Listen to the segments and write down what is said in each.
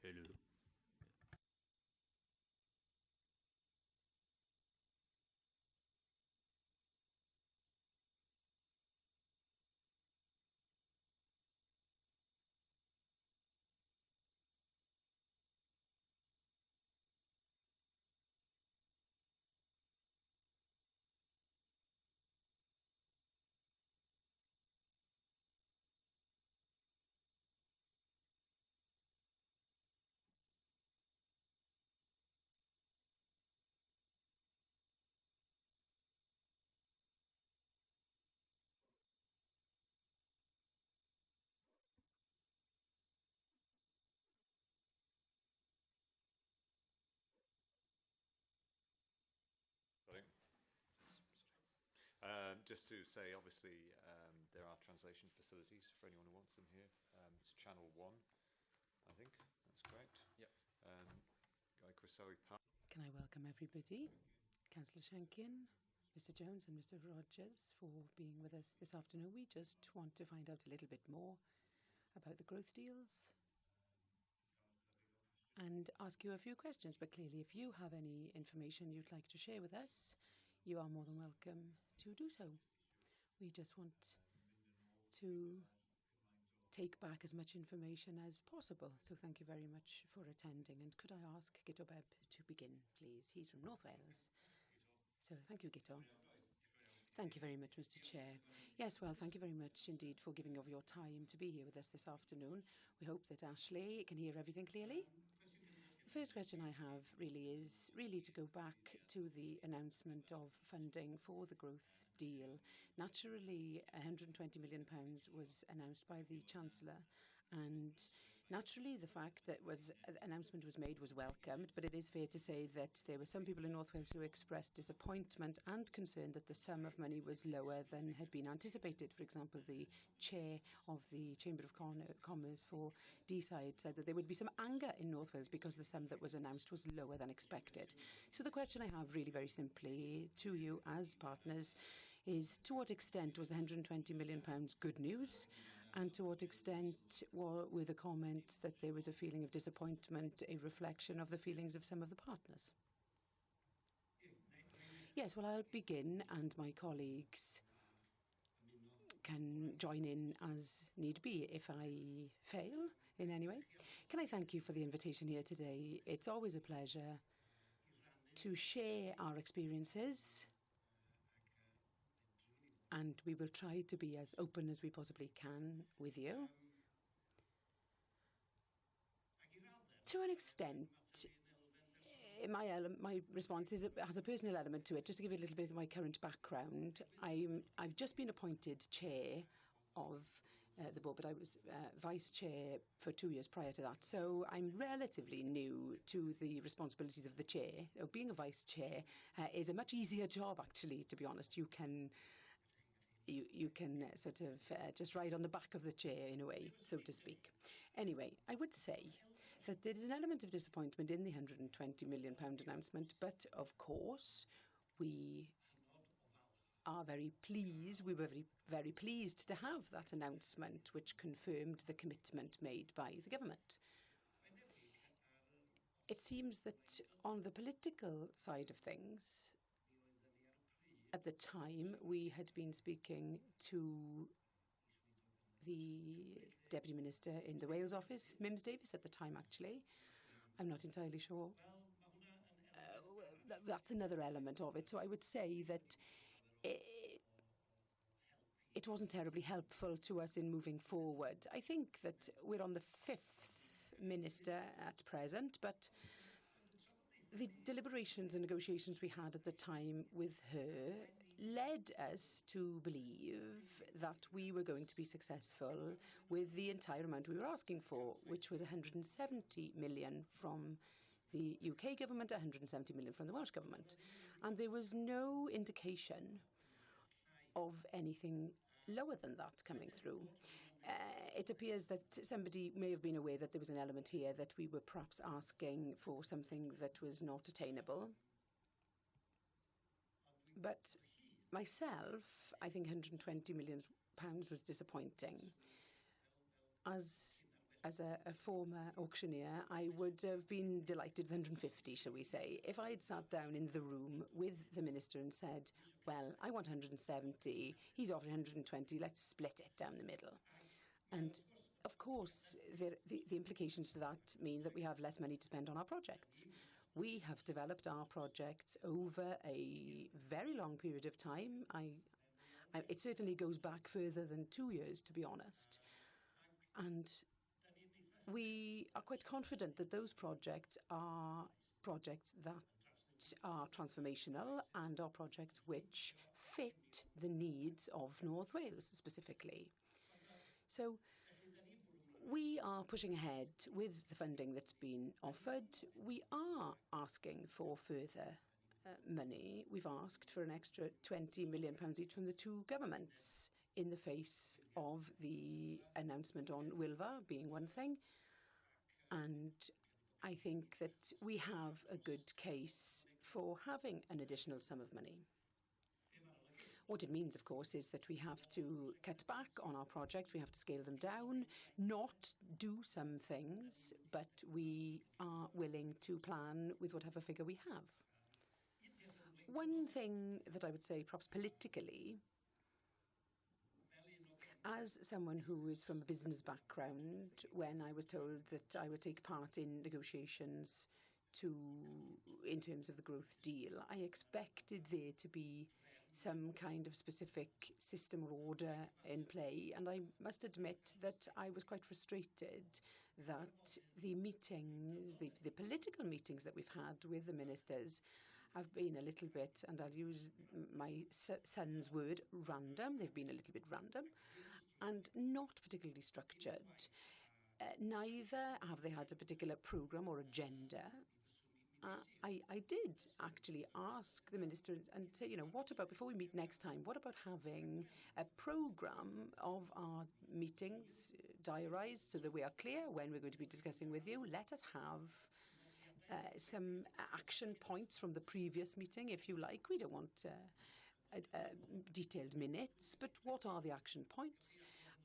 Hello. Sorry. Just to say, obviously, there are translation facilities for anyone who wants them here. It's Channel 1, I think. That's correct. Yep. Guy Crosawi. Can I welcome everybody, Councillor Shankin, Mr Jones and Mr Rogers, for being with us this afternoon. We just want to find out a little bit more about the growth deals and ask you a few questions. But clearly, if you have any information you'd like to share with us, you are more than welcome to do so. We just want to take back as much information as possible. So thank you very much for attending. And could I ask Gito Beb to begin, please? He's from North Wales. So thank you, Gito. Thank you very much, Mr Chair. Yes, well, thank you very much indeed for giving of your time to be here with us this afternoon. We hope that Ashley can hear everything clearly. The first question I have is to go back to the announcement of funding for the growth deal. Naturally, £120 million was announced by the Chancellor, and naturally the fact that an announcement was made was welcomed, but it is fair to say that there were some people in North Wales who expressed disappointment and concern that the sum of money was lower than had been anticipated. For example, the chair of the Chamber of Commerce for Deeside said that there would be some anger in North Wales because the sum that was announced was lower than expected. So the question I have really very simply to you as partners is, to what extent was the £120 million good news, and to what extent were the comments that there was a feeling of disappointment a reflection of the feelings of some of the partners? Yes, well, I'll begin, and my colleagues can join in as need be if I fail in any way. Can I thank you for the invitation here today? It's always a pleasure to share our experiences, and we will try to be as open as we possibly can with you. To an extent, my response has a personal element to it. Just to give you a little bit of my current background, I've just been appointed chair of the board, but I was vice chair for 2 years prior to that. So I'm relatively new to the responsibilities of the chair. Being a vice chair is a much easier job, actually, to be honest. You can sort of just ride on the back of the chair, in a way, so to speak. Anyway, I would say that there is an element of disappointment in the £120 million announcement, but of course we are very pleased. We were very, very pleased to have that announcement, which confirmed the commitment made by the government. It seems that on the political side of things, at the time, we had been speaking to the Deputy Minister in the Wales office, Mims Davies at the time, actually. I'm not entirely sure. That's another element of it. So I would say that it wasn't terribly helpful to us in moving forward. I think that we're on the 5th minister at present, but the deliberations and negotiations we had at the time with her led us to believe that we were going to be successful with the entire amount we were asking for, which was 170 million from the UK government, 170 million from the Welsh government. And there was no indication of anything lower than that coming through. It appears that somebody may have been aware that there was an element here that we were perhaps asking for something that was not attainable. But myself, I think £120 million was disappointing. As as a former auctioneer, I would have been delighted with 150, shall we say. If I had sat down in the room with the minister and said, well, I want 170, he's offered 120, let's split it down the middle. And of course, the implications to that mean that we have less money to spend on our projects. We have developed our projects over a very long period of time. It certainly goes back further than 2 years, to be honest. And we are quite confident that those projects are projects that are transformational and are projects which fit the needs of North Wales specifically. So we are pushing ahead with the funding that's been offered. We are asking for further money. We've asked for an extra £20 million each from the two governments in the face of the announcement on Pwyllgor being one thing. And I think that we have a good case for having an additional sum of money. What it means, of course, is that we have to cut back on our projects, we have to scale them down, not do some things, but we are willing to plan with whatever figure we have. One thing that I would say, perhaps politically, as someone who is from a business background, when I was told that I would take part in negotiations in terms of the growth deal, I expected there to be some kind of specific system or order in play. And I must admit that I was quite frustrated that the meetings, the political meetings that we've had with the ministers have been a little bit, and I'll use my son's word, random. They've been a little bit random and not particularly structured. Neither have they had a particular programme or agenda. I did actually ask the minister and say, what about, before we meet next time, what about having a programme of our meetings diarised so that we are clear when we're going to be discussing with you? Let us have some action points from the previous meeting, if you like. We don't want detailed minutes, but what are the action points?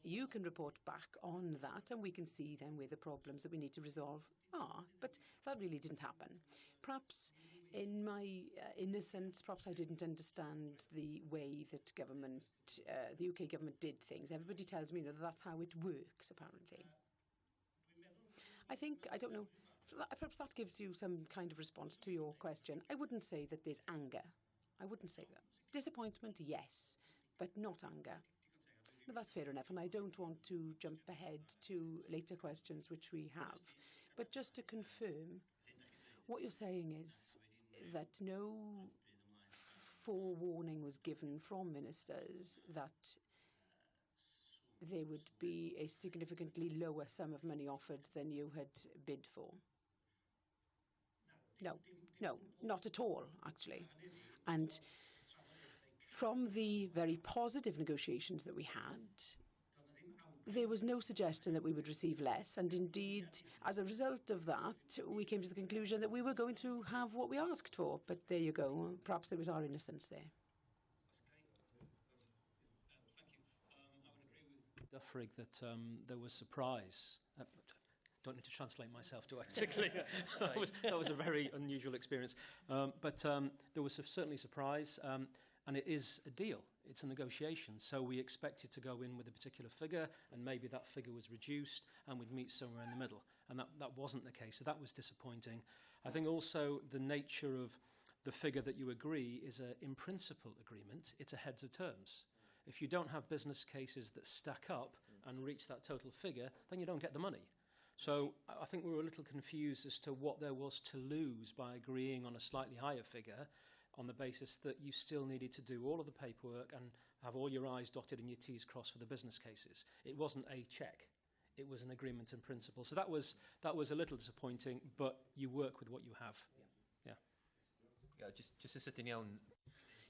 You can report back on that and we can see then where the problems that we need to resolve are. But that really didn't happen. Perhaps in my innocence, perhaps I didn't understand the way that government, the UK government did things. Everybody tells me that that's how it works, apparently. I don't know, perhaps that gives you some kind of response to your question. I wouldn't say that there's anger. I wouldn't say that. Disappointment, yes, but not anger. No, that's fair enough, and I don't want to jump ahead to later questions which we have. But just to confirm, what you're saying is that no forewarning was given from ministers that there would be a significantly lower sum of money offered than you had bid for? No, not at all, actually. And from the very positive negotiations that we had, there was no suggestion that we would receive less. And indeed, as a result of that, we came to the conclusion that we were going to have what we asked for. But there you go. Perhaps there was our innocence there. Duffrig, that there was surprise. Don't need to translate myself, do I? Particularly, that was a very unusual experience. But there was certainly surprise, and it is a deal. It's a negotiation. So we expected to go in with a particular figure, and maybe that figure was reduced, and we'd meet somewhere in the middle. And that wasn't the case. So that was disappointing. I think also the nature of the figure that you agree is a in principle agreement. It's a heads of terms. If you don't have business cases that stack up and reach that total figure, then you don't get the money. So I think we were a little confused as to what there was to lose by agreeing on a slightly higher figure on the basis that you still needed to do all of the paperwork and have all your I's dotted and your T's crossed for the business cases. It wasn't a check. It was an agreement in principle. So that was a little disappointing, but you work with what you have. Yeah, just to sit down.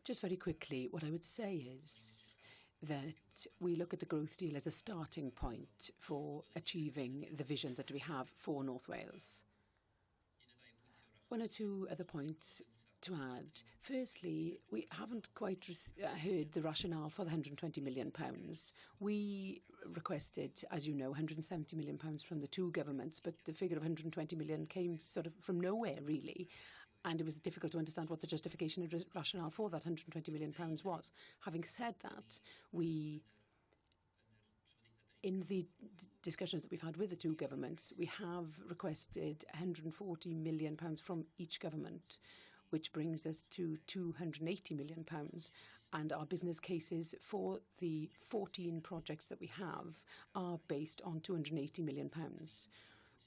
Just very quickly, what I would say is that we look at the growth deal as a starting point for achieving the vision that we have for North Wales. One or two other points to add. Firstly, we haven't quite heard the rationale for the £120 million. We requested, as you know, £170 million from the two governments, but the figure of £120 million came sort of from nowhere, really. And it was difficult to understand what the justification and rationale for that £120 million was. Having said that, in the discussions that we've had with the two governments, we have requested £140 million from each government, which brings us to £280 million. And our business cases for the 14 projects that we have are based on £280 million.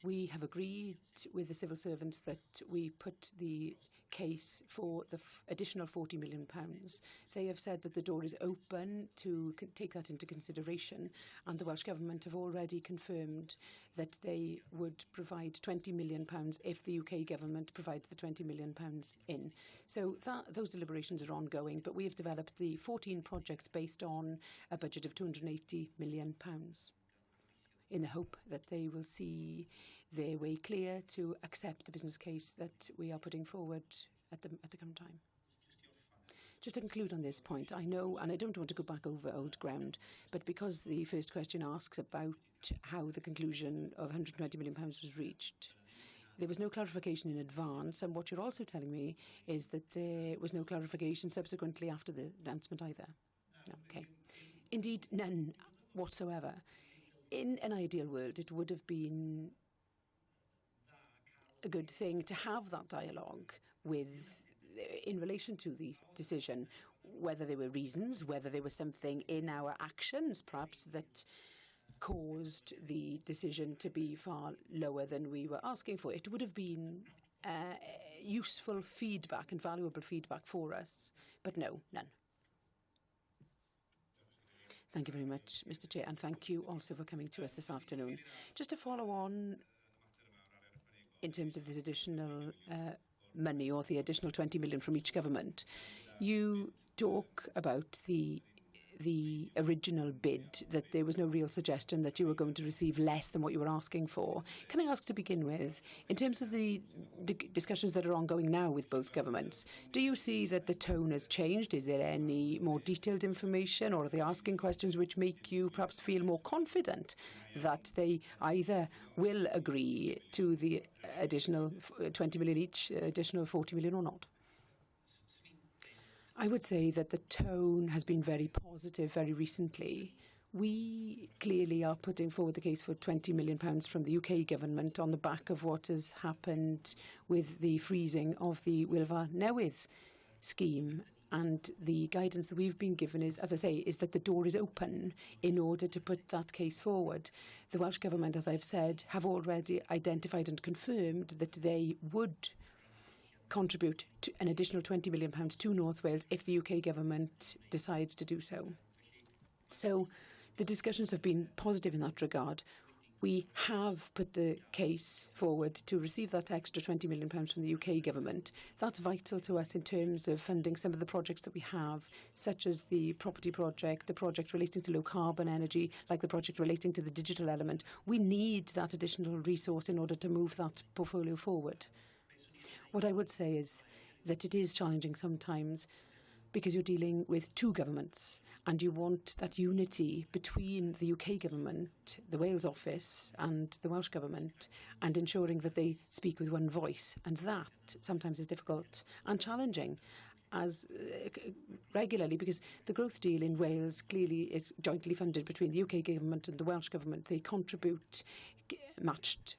We have agreed with the civil servants that we put the case for the additional £40 million. They have said that the door is open to take that into consideration, and the Welsh Government have already confirmed that they would provide £20 million if the UK Government provides the £20 million in. So those deliberations are ongoing, but we have developed the 14 projects based on a budget of £280 million in the hope that they will see their way clear to accept the business case that we are putting forward at the current time. Just to conclude on this point, I know, and I don't want to go back over old ground, but because the first question asks about how the conclusion of £120 million was reached, there was no clarification in advance, and what you're also telling me is that there was no clarification subsequently after the announcement either. No, okay. Indeed, none whatsoever. In an ideal world, it would have been a good thing to have that dialogue in relation to the decision, whether there were reasons, whether there was something in our actions, perhaps, that caused the decision to be far lower than we were asking for. It would have been useful feedback and valuable feedback for us, but no, none. Thank you very much, Mr. Chair, and thank you also for coming to us this afternoon. Just to follow on in terms of this additional money, or the additional 20 million from each government, you talk about the original bid, that there was no real suggestion that you were going to receive less than what you were asking for. Can I ask to begin with, in terms of the discussions that are ongoing now with both governments, do you see that the tone has changed? Is there any more detailed information, or are they asking questions which make you perhaps feel more confident that they either will agree to the additional 20 million each, additional 40 million or not? I would say that the tone has been very positive very recently. We clearly are putting forward the case for £20 million from the UK Government on the back of what has happened with the freezing of the Wylfa Newydd scheme. And the guidance that we've been given is, as I say, is that the door is open in order to put that case forward. The Welsh Government, as I've said, have already identified and confirmed that they would contribute to an additional £20 million to North Wales if the UK Government decides to do so. So the discussions have been positive in that regard. We have put the case forward to receive that extra £20 million from the UK Government. That's vital to us in terms of funding some of the projects that we have, such as the property project, the project relating to low carbon energy, like the project relating to the digital element. We need that additional resource in order to move that portfolio forward. What I would say is that it is challenging sometimes because you're dealing with two governments and you want that unity between the UK Government, the Wales office and the Welsh Government, and ensuring that they speak with one voice. And that sometimes is difficult and challenging as regularly, because the growth deal in Wales clearly is jointly funded between the UK Government and the Welsh Government. They contribute matched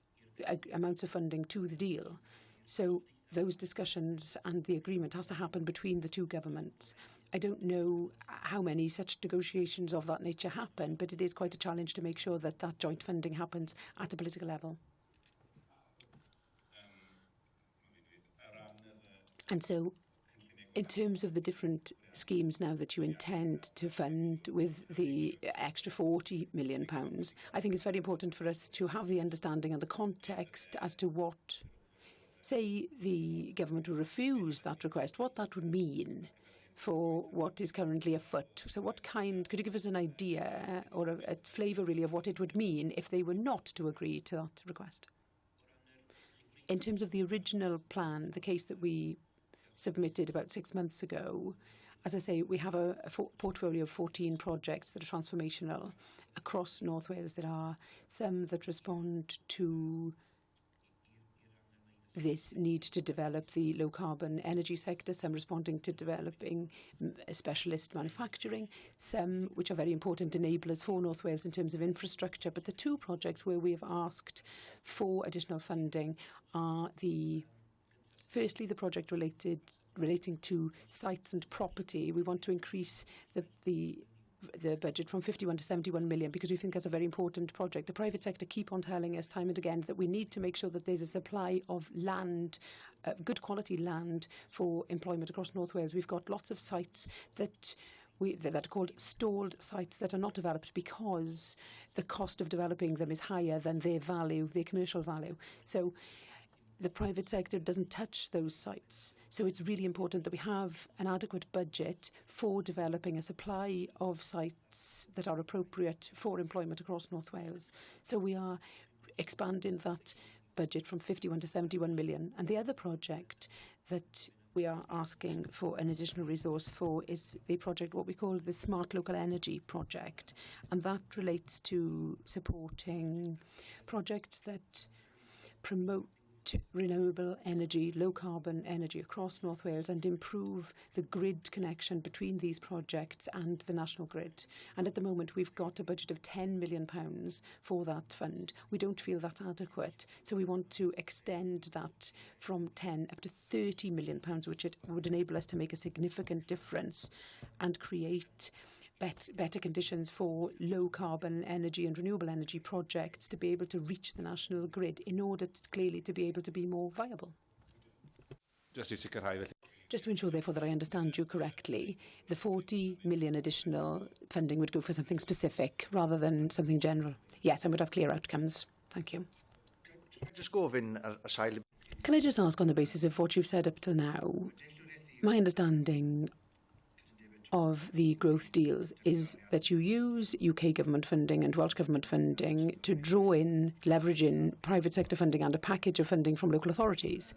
amounts of funding to the deal. So those discussions and the agreement has to happen between the two governments. I don't know how many such negotiations of that nature happen, but it is quite a challenge to make sure that that joint funding happens at a political level. And so, in terms of the different schemes now that you intend to fund with the extra £40 million, I think it's very important for us to have the understanding and the context as to what, say the government will refuse that request, what that would mean for what is currently afoot. So could you give us an idea or a flavour really of what it would mean if they were not to agree to that request? In terms of the original plan, the case that we submitted about 6 months ago. As I say, we have a portfolio of 14 projects that are transformational across North Wales. There are some that respond to this need to develop the low-carbon energy sector, some responding to developing specialist manufacturing, some which are very important enablers for North Wales in terms of infrastructure. But the two projects where we have asked for additional funding are firstly, the project relating to sites and property. We want to increase the budget from 51 to 71 million because we think that's a very important project. The private sector keep on telling us time and again that we need to make sure that there's a supply of land, good quality land for employment across North Wales. We've got lots of sites that are called stalled sites that are not developed because the cost of developing them is higher than their value, their commercial value. So the private sector doesn't touch those sites. So it's really important that we have an adequate budget for developing a supply of sites that are appropriate for employment across North Wales. So we are expanding that budget from 51 to 71 million. And the other project that we are asking for an additional resource for is the project, what we call the Smart Local Energy Project. And that relates to supporting projects that promote renewable energy, low-carbon energy across North Wales and improve the grid connection between these projects and the national grid. And at the moment, we've got a budget of £10 million for that fund. We don't feel that's adequate, so we want to extend that from 10 up to £30 million, which it would enable us to make a significant difference and create better conditions for low-carbon energy and renewable energy projects to be able to reach the national grid in order clearly to be able to be more viable. Just to ensure, therefore, that I understand you correctly, the 40 million additional funding would go for something specific rather than something general. Yes, and would have clear outcomes. Thank you. Can I just ask, on the basis of what you've said up till now, my understanding of the growth deals is that you use UK government funding and Welsh government funding to draw in, leverage in private sector funding and a package of funding from local authorities.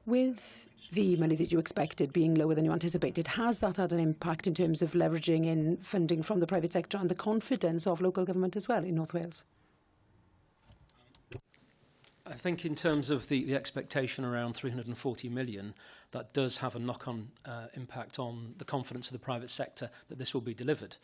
With the money that you expected being lower than you anticipated, has that had an impact in terms of leveraging in funding from the private sector and the confidence of local government as well in North Wales? I think in terms of the expectation around 340 million, that does have a knock-on impact on the confidence of the private sector that this will be delivered.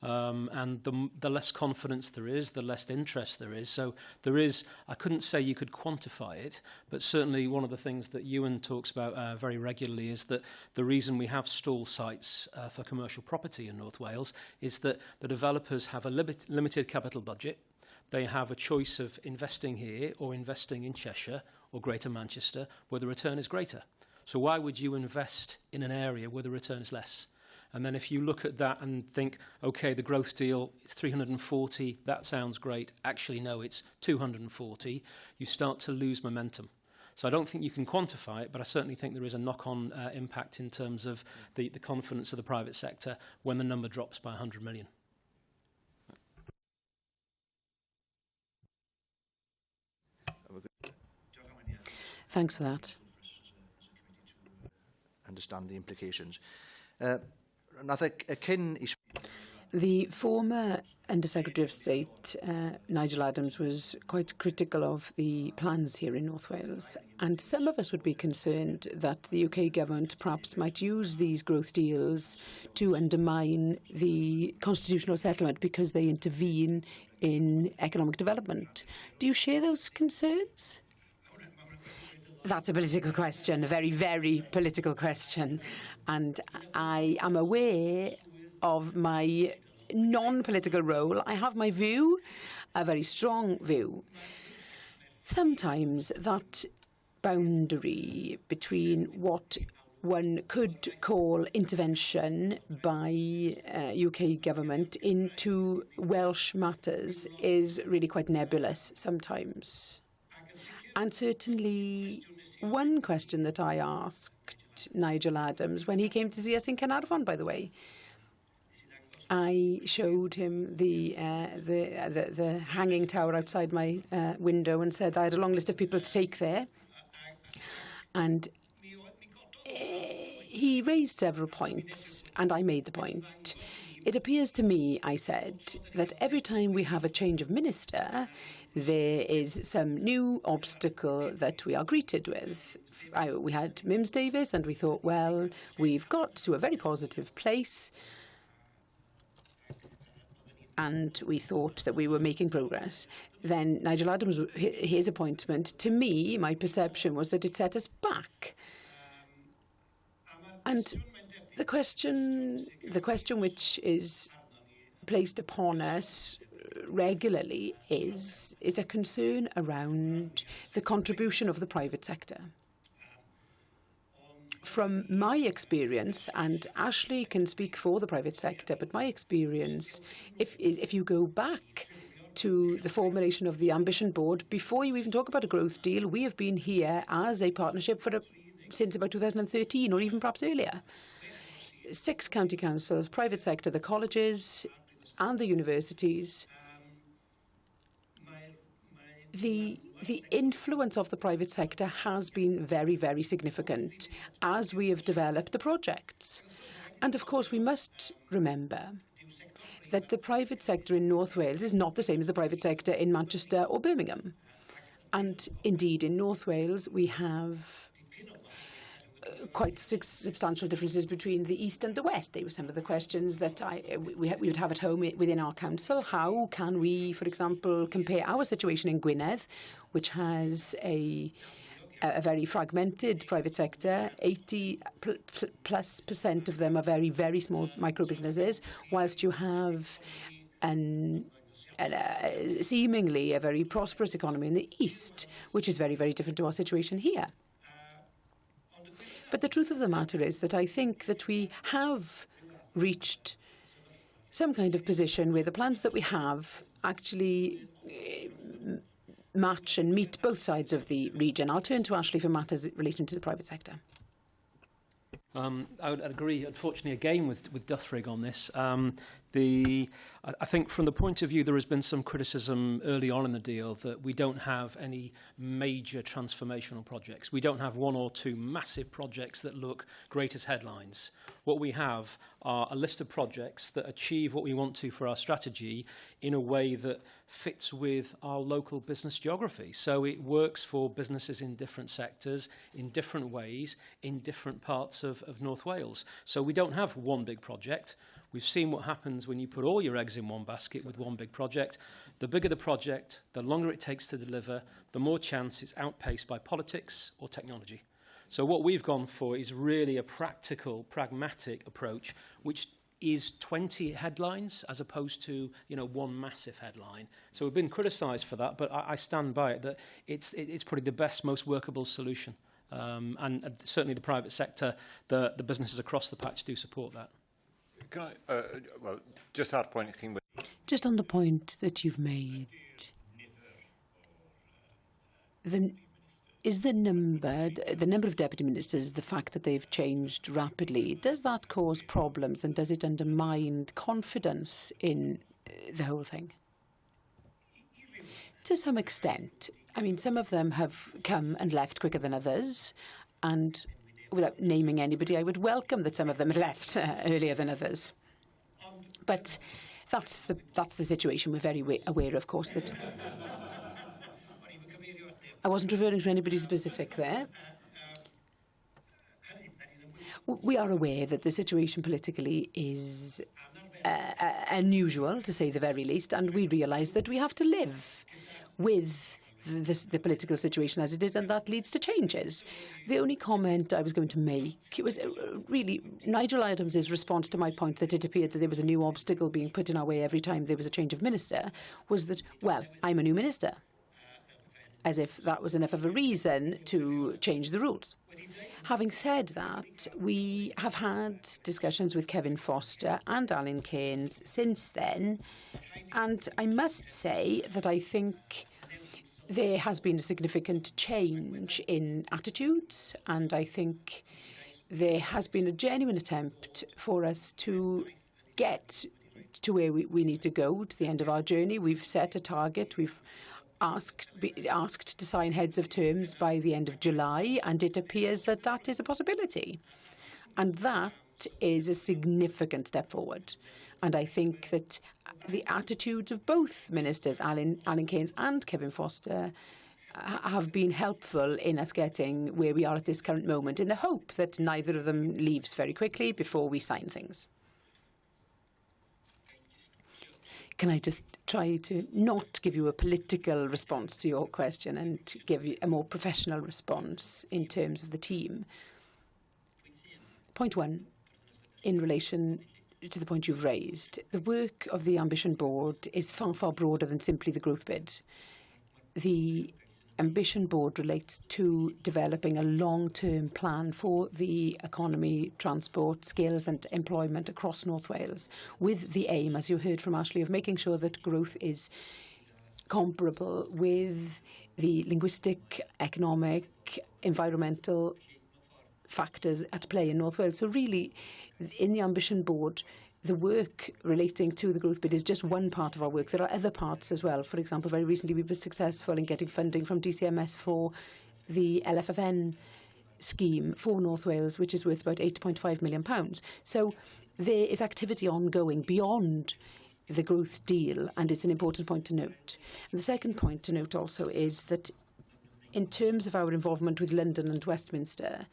And the less confidence there is, the less interest there is. So there is, I couldn't say you could quantify it, but certainly one of the things that Ewan talks about very regularly is that the reason we have stall sites for commercial property in North Wales is that the developers have a limited capital budget. They have a choice of investing here or investing in Cheshire or Greater Manchester where the return is greater. So why would you invest in an area where the return is less? And then if you look at that and think, OK, the growth deal, it's 340, that sounds great. Actually, no, it's 240. You start to lose momentum. So I don't think you can quantify it, but I certainly think there is a knock-on impact in terms of the confidence of the private sector when the number drops by 100 million. Thanks for that. Understand the implications. The former Under-Secretary of State, Nigel Adams, was quite critical of the plans here in North Wales. And some of us would be concerned that the UK government perhaps might use these growth deals to undermine the constitutional settlement because they intervene in economic development. Do you share those concerns? That's a political question, a very, very political question. And I am aware of my non-political role. I have my view, a very strong view. Sometimes that boundary between what one could call intervention by UK government into Welsh matters is really quite nebulous sometimes. And certainly one question that I asked Nigel Adams when he came to see us in Caernarfon, by the way, I showed him the hanging tower outside my window and said I had a long list of people to take there. And he raised several points, and I made the point. It appears to me, I said, that every time we have a change of minister, there is some new obstacle that we are greeted with. We had Mims Davis, and we thought, well, we've got to a very positive place, and we thought that we were making progress. Then Nigel Adams, his appointment, to me, my perception was that it set us back. And the question which is placed upon us regularly is a concern around the contribution of the private sector. From my experience, and Ashley can speak for the private sector, but my experience, if you go back to the formulation of the Ambition Board, before you even talk about a growth deal, we have been here as a partnership since about 2013, or even perhaps earlier. 6 county councils, private sector, the colleges and the universities. The influence of the private sector has been very, very significant as we have developed the projects. And of course, we must remember that the private sector in North Wales is not the same as the private sector in Manchester or Birmingham. And indeed, in North Wales, we have quite substantial differences between the East and the West. They were some of the questions that we would have at home within our council. How can we, for example, compare our situation in Gwynedd, which has a very fragmented private sector, 80+% of them are very, very small micro businesses, whilst you have seemingly a very prosperous economy in the East, which is very, very different to our situation here. But the truth of the matter is that I think that we have reached some kind of position where the plans that we have actually match and meet both sides of the region. I'll turn to Ashley for matters relating to the private sector. I would agree, unfortunately, again with Duthrig on this. I think from the point of view, there has been some criticism early on in the deal that we don't have any major transformational projects. We don't have 1 or 2 massive projects that look great as headlines. What we have are a list of projects that achieve what we want to for our strategy in a way that fits with our local business geography. So it works for businesses in different sectors, in different ways, in different parts of North Wales. So we don't have one big project. We've seen what happens when you put all your eggs in one basket with one big project. The bigger the project, the longer it takes to deliver, the more chance it's outpaced by politics or technology. So what we've gone for is really a practical, pragmatic approach, which is 20 headlines as opposed to, one massive headline. So we've been criticised for that, but I stand by it that it's probably the best, most workable solution. And certainly the private sector, the businesses across the patch do support that. Can I, just add a point. Just on the point that you've made, is the number of deputy ministers, the fact that they've changed rapidly, does that cause problems and does it undermine confidence in the whole thing? To some extent. I mean, some of them have come and left quicker than others, and without naming anybody, I would welcome that some of them had left earlier than others. But that's the situation. We're very aware, of course, that I wasn't referring to anybody specific there. We are aware that the situation politically is unusual, to say the very least, and we realise that we have to live with the political situation as it is, and that leads to changes. The only comment I was going to make was really Nigel Adams' response to my point that it appeared that there was a new obstacle being put in our way every time there was a change of minister, was that, well, I'm a new minister. As if that was enough of a reason to change the rules. Having said that, we have had discussions with Kevin Foster and Alan Keynes since then, and I must say that I think there has been a significant change in attitudes, and I think there has been a genuine attempt for us to get to where we need to go, to the end of our journey. We've set a target. asked to sign heads of terms by the end of July, and it appears that that is a possibility. And that is a significant step forward. And I think that the attitudes of both ministers, Alan Keynes and Kevin Foster, have been helpful in us getting where we are at this current moment, in the hope that neither of them leaves very quickly before we sign things. Can I just try to not give you a political response to your question and give you a more professional response in terms of the team? Point one, in relation to the point you've raised, the work of the Ambition Board is far, far broader than simply the growth bid. The Ambition Board relates to developing a long-term plan for the economy, transport, skills and employment across North Wales, with the aim, as you heard from Ashley, of making sure that growth is comparable with the linguistic, economic, environmental factors at play in North Wales. So really, in the Ambition Board, the work relating to the growth bid is just one part of our work. There are other parts as well. For example, very recently we were successful in getting funding from DCMS for the LFFN scheme for North Wales, which is worth about £8.5 million. So there is activity ongoing beyond the growth deal, and it's an important point to note. And the second point to note also is that in terms of our involvement with London and Westminster,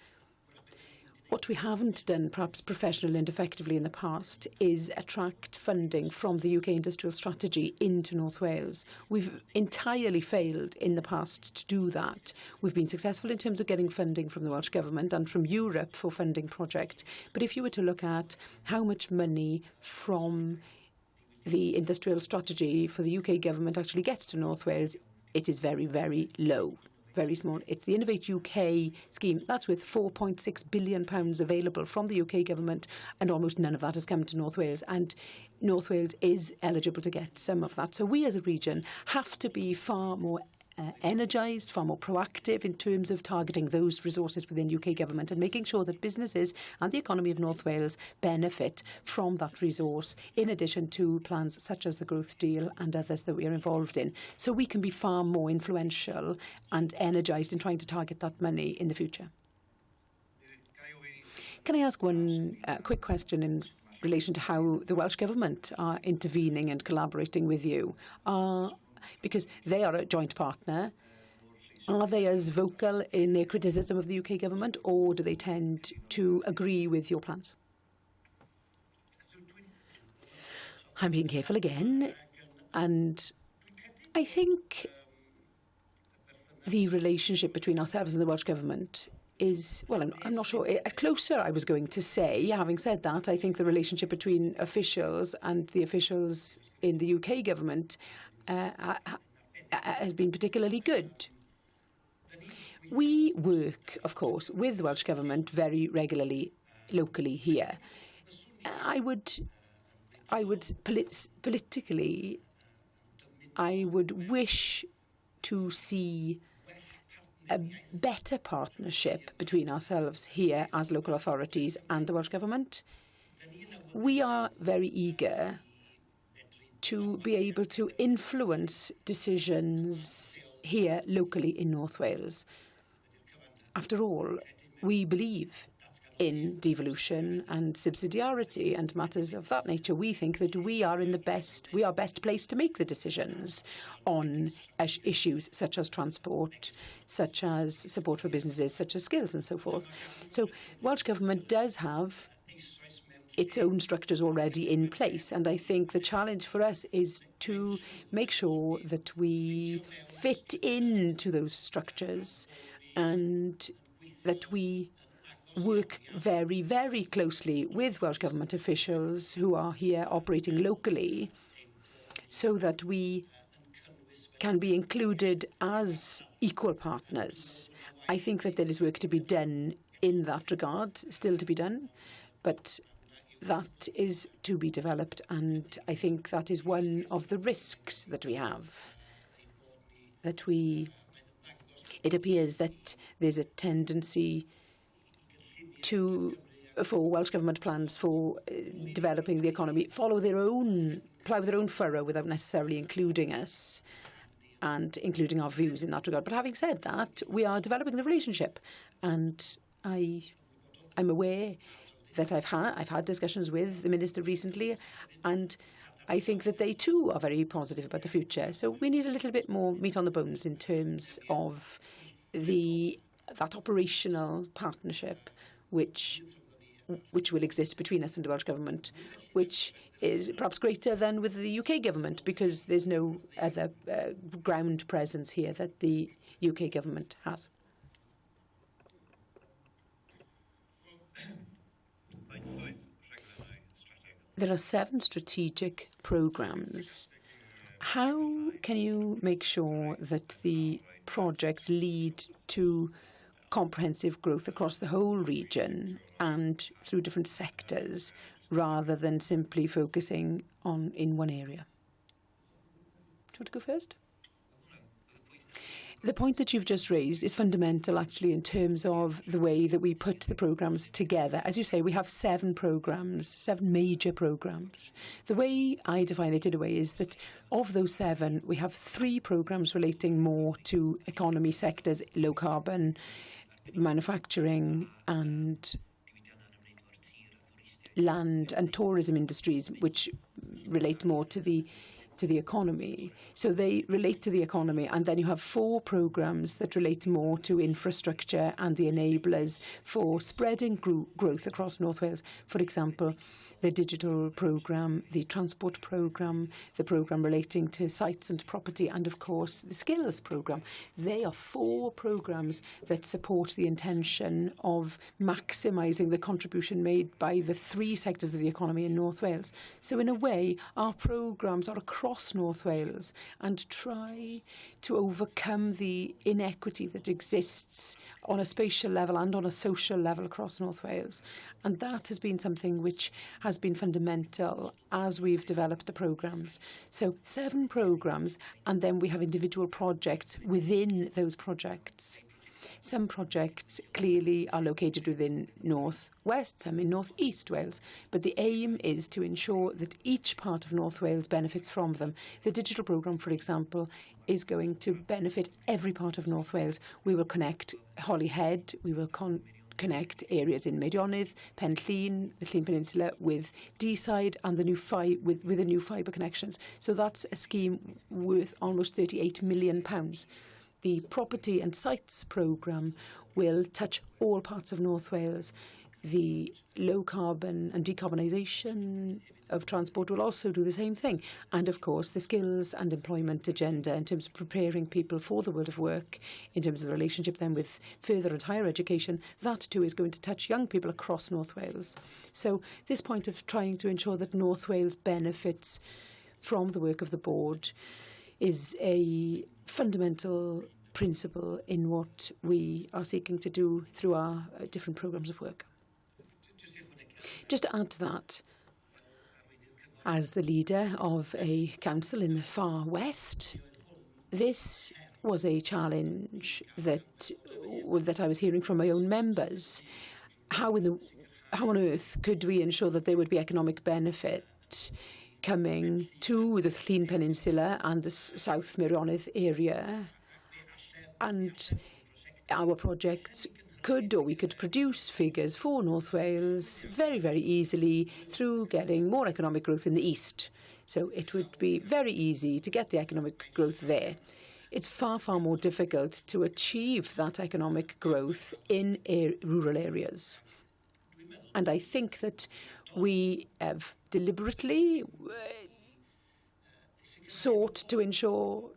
what we haven't done, perhaps professionally and effectively in the past, is attract funding from the UK industrial strategy into North Wales. We've entirely failed in the past to do that. We've been successful in terms of getting funding from the Welsh Government and from Europe for funding projects. But if you were to look at how much money from the industrial strategy for the UK Government actually gets to North Wales, it is very, very low. Very small. It's the Innovate UK scheme. That's with £4.6 billion available from the UK Government, and almost none of that has come to North Wales. And North Wales is eligible to get some of that. So we as a region have to be far more energised, far more proactive in terms of targeting those resources within UK Government and making sure that businesses and the economy of North Wales benefit from that resource, in addition to plans such as the Growth Deal and others that we are involved in. So we can be far more influential and energised in trying to target that money in the future. Can I ask one quick question in relation to how the Welsh Government are intervening and collaborating with you? Because they are a joint partner, are they as vocal in their criticism of the UK Government, or do they tend to agree with your plans? I'm being careful again, and I think the relationship between ourselves and the Welsh Government is, well, I'm not sure, closer, I was going to say. Having said that, I think the relationship between officials and the officials in the UK Government has been particularly good. We work, of course, with the Welsh Government very regularly locally here. Politically, I would wish to see a better partnership between ourselves here as local authorities and the Welsh Government. We are very eager to be able to influence decisions here locally in North Wales. After all, we believe in devolution and subsidiarity and matters of that nature. We think that we are best placed to make the decisions on issues such as transport, such as support for businesses, such as skills and so forth. So Welsh Government does have its own structures already in place. And I think the challenge for us is to make sure that we fit into those structures and that we work very, very closely with Welsh Government officials who are here operating locally so that we can be included as equal partners. I think that there is work to be done in that regard, still to be done, but that is to be developed, and I think that is one of the risks that we have. It appears that there's a tendency for Welsh Government plans for developing the economy, plough their own furrow without necessarily including us. and including our views in that regard. But having said that, we are developing the relationship, and I'm aware that I've had discussions with the Minister recently, and I think that they too are very positive about the future. So we need a little bit more meat on the bones in terms of that operational partnership which will exist between us and the Welsh Government, which is perhaps greater than with the UK Government, because there's no other ground presence here that the UK Government has. There are 7 strategic programmes. How can you make sure that the projects lead to comprehensive growth across the whole region and through different sectors, rather than simply focusing in one area? Do you want to go first? The point that you've just raised is fundamental, actually, in terms of the way that we put the programmes together. As you say, we have 7 programmes, 7 major programmes. The way I define it in a way is that of those 7, we have 3 programmes relating more to economy sectors, low carbon, manufacturing and land and tourism industries, which relate more to the economy. So they relate to the economy, and then you have 4 programmes that relate more to infrastructure and the enablers for spreading growth across North Wales. For example, the digital programme, the transport programme, the programme relating to sites and property, and of course the skills programme. They are 4 programmes that support the intention of maximising the contribution made by the 3 sectors of the economy in North Wales. So in a way, our programmes are across North Wales and try to overcome the inequity that exists on a spatial level and on a social level across North Wales. And that has been something which has been fundamental as we've developed the programmes. So 7 programmes, and then we have individual projects within those projects. Some projects clearly are located within North West, some in North East Wales, but the aim is to ensure that each part of North Wales benefits from them. The digital programme, for example, is going to benefit every part of North Wales. We will connect Holyhead, we will connect areas in Materion, Penllyn, the Llyn Peninsula with Deeside and the new with the new fibre connections. So that's a scheme worth almost £38 million. The property and sites programme will touch all parts of North Wales. The low carbon and decarbonisation of transport will also do the same thing. And of course, the skills and employment agenda in terms of preparing people for the world of work, in terms of the relationship then with further and higher education, that too is going to touch young people across North Wales. So this point of trying to ensure that North Wales benefits from the work of the board is a fundamental principle in what we are seeking to do through our different programmes of work. Just to add to that, as the leader of a council in the far west, this was a challenge that I was hearing from my own members. How on earth could we ensure that there would be economic benefit coming to the Llyn Peninsula and the South Meirionydd area, and our projects we could produce figures for North Wales very, very easily through getting more economic growth in the east. So it would be very easy to get the economic growth there. It's far, far more difficult to achieve that economic growth in rural areas. And I think that we have deliberately sought to ensure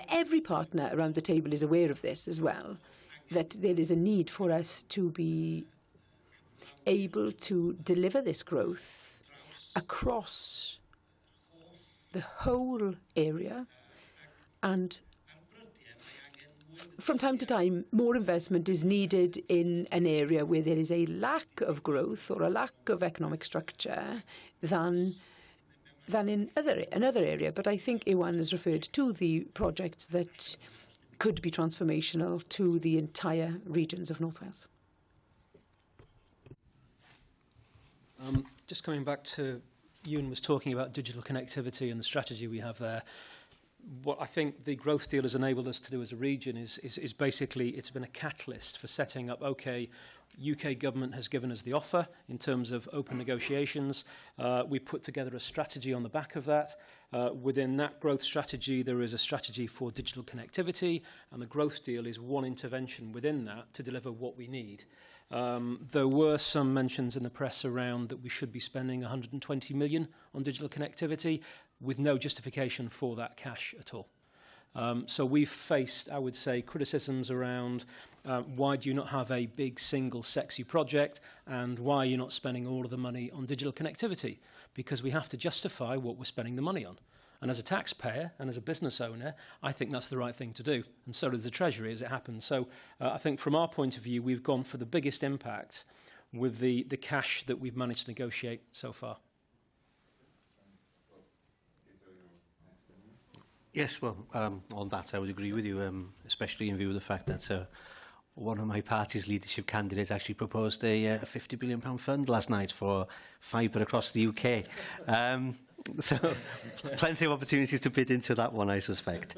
every partner around the table is aware of this as well, that there is a need for us to be able to deliver this growth across the whole area. And from time to time, more investment is needed in an area where there is a lack of growth or a lack of economic structure than in another area. But I think Iwan has referred to the projects that could be transformational to the entire regions of North Wales. Just coming back to, Ewan was talking about digital connectivity and the strategy we have there. what I think the growth deal has enabled us to do as a region is basically it's been a catalyst for setting up, okay, UK government has given us the offer in terms of open negotiations. We put together a strategy on the back of that. Within that growth strategy, there is a strategy for digital connectivity, and the growth deal is one intervention within that to deliver what we need. There were some mentions in the press around that we should be spending 120 million on digital connectivity with no justification for that cash at all. So we've faced, I would say, criticisms around why do you not have a big single sexy project, and why are you not spending all of the money on digital connectivity? Because we have to justify what we're spending the money on. And as a taxpayer and as a business owner, I think that's the right thing to do. And so does the Treasury as it happens. So I think from our point of view, we've gone for the biggest impact with the cash that we've managed to negotiate so far. Yes, well, on that I would agree with you, especially in view of the fact that one of my party's leadership candidates actually proposed a £50 billion fund last night for fibre across the UK. So, plenty of opportunities to bid into that one, I suspect.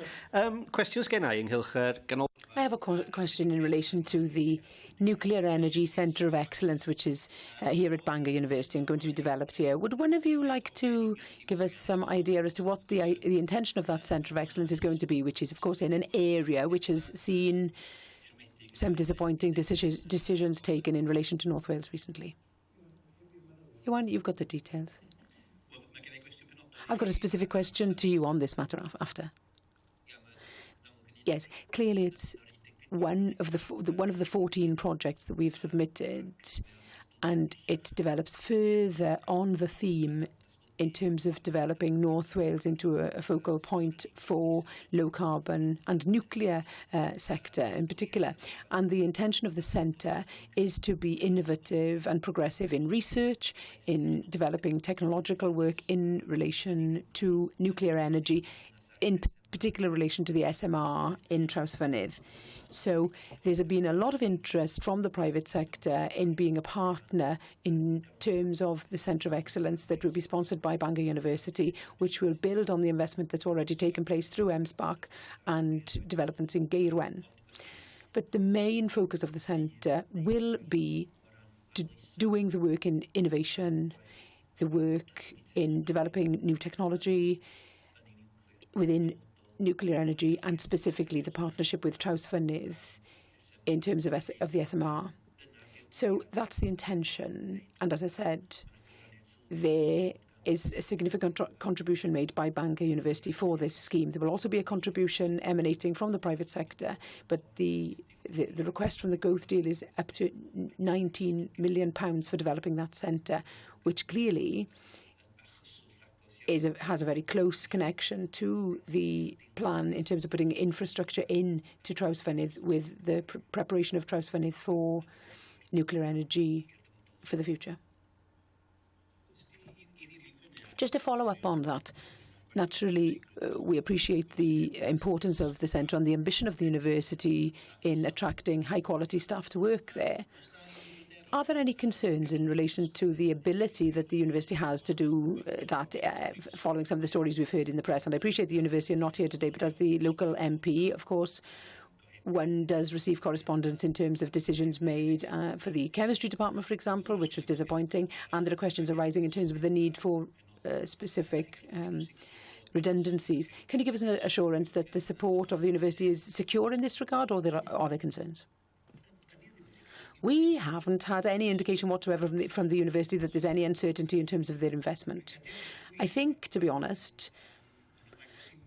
Questions gen I, Ynghylch Ganol? I have a question in relation to the Nuclear Energy Centre of Excellence, which is here at Bangor University and going to be developed here. Would one of you like to give us some idea as to what the intention of that Centre of Excellence is going to be, which is, of course, in an area which has seen some disappointing decisions taken in relation to North Wales recently? Iwan, you've got the details. I've got a specific question to you on this matter after. Yes, clearly it's one of the 14 projects that we've submitted, and it develops further on the theme in terms of developing North Wales into a focal point for low carbon and nuclear sector in particular. And the intention of the centre is to be innovative and progressive in research, in developing technological work in relation to nuclear energy, in particular relation to the SMR in Trawsfynydd. So there's been a lot of interest from the private sector in being a partner in terms of the Centre of Excellence that will be sponsored by Bangor University, which will build on the investment that's already taken place through MSPAC and developments in Gaerwen. But the main focus of the centre will be doing the work in innovation, the work in developing new technology within nuclear energy, and specifically the partnership with Trawsfynydd in terms of the SMR. So that's the intention. And as I said, there is a significant contribution made by Bangor University for this scheme. There will also be a contribution emanating from the private sector, but the request from the growth deal is up to £19 million for developing that centre, which clearly has a very close connection to the plan in terms of putting infrastructure into Trawsfynydd with the preparation of Trawsfynydd for nuclear energy for the future. Just to follow up on that, naturally, we appreciate the importance of the centre and the ambition of the university in attracting high-quality staff to work there. Are there any concerns in relation to the ability that the university has to do that, following some of the stories we've heard in the press? And I appreciate the university are not here today, but as the local MP, of course, one does receive correspondence in terms of decisions made for the chemistry department, for example, which was disappointing, and there are questions arising in terms of the need for specific redundancies. Can you give us an assurance that the support of the university is secure in this regard, or are there concerns? We haven't had any indication whatsoever from the university that there's any uncertainty in terms of their investment. I think, to be honest,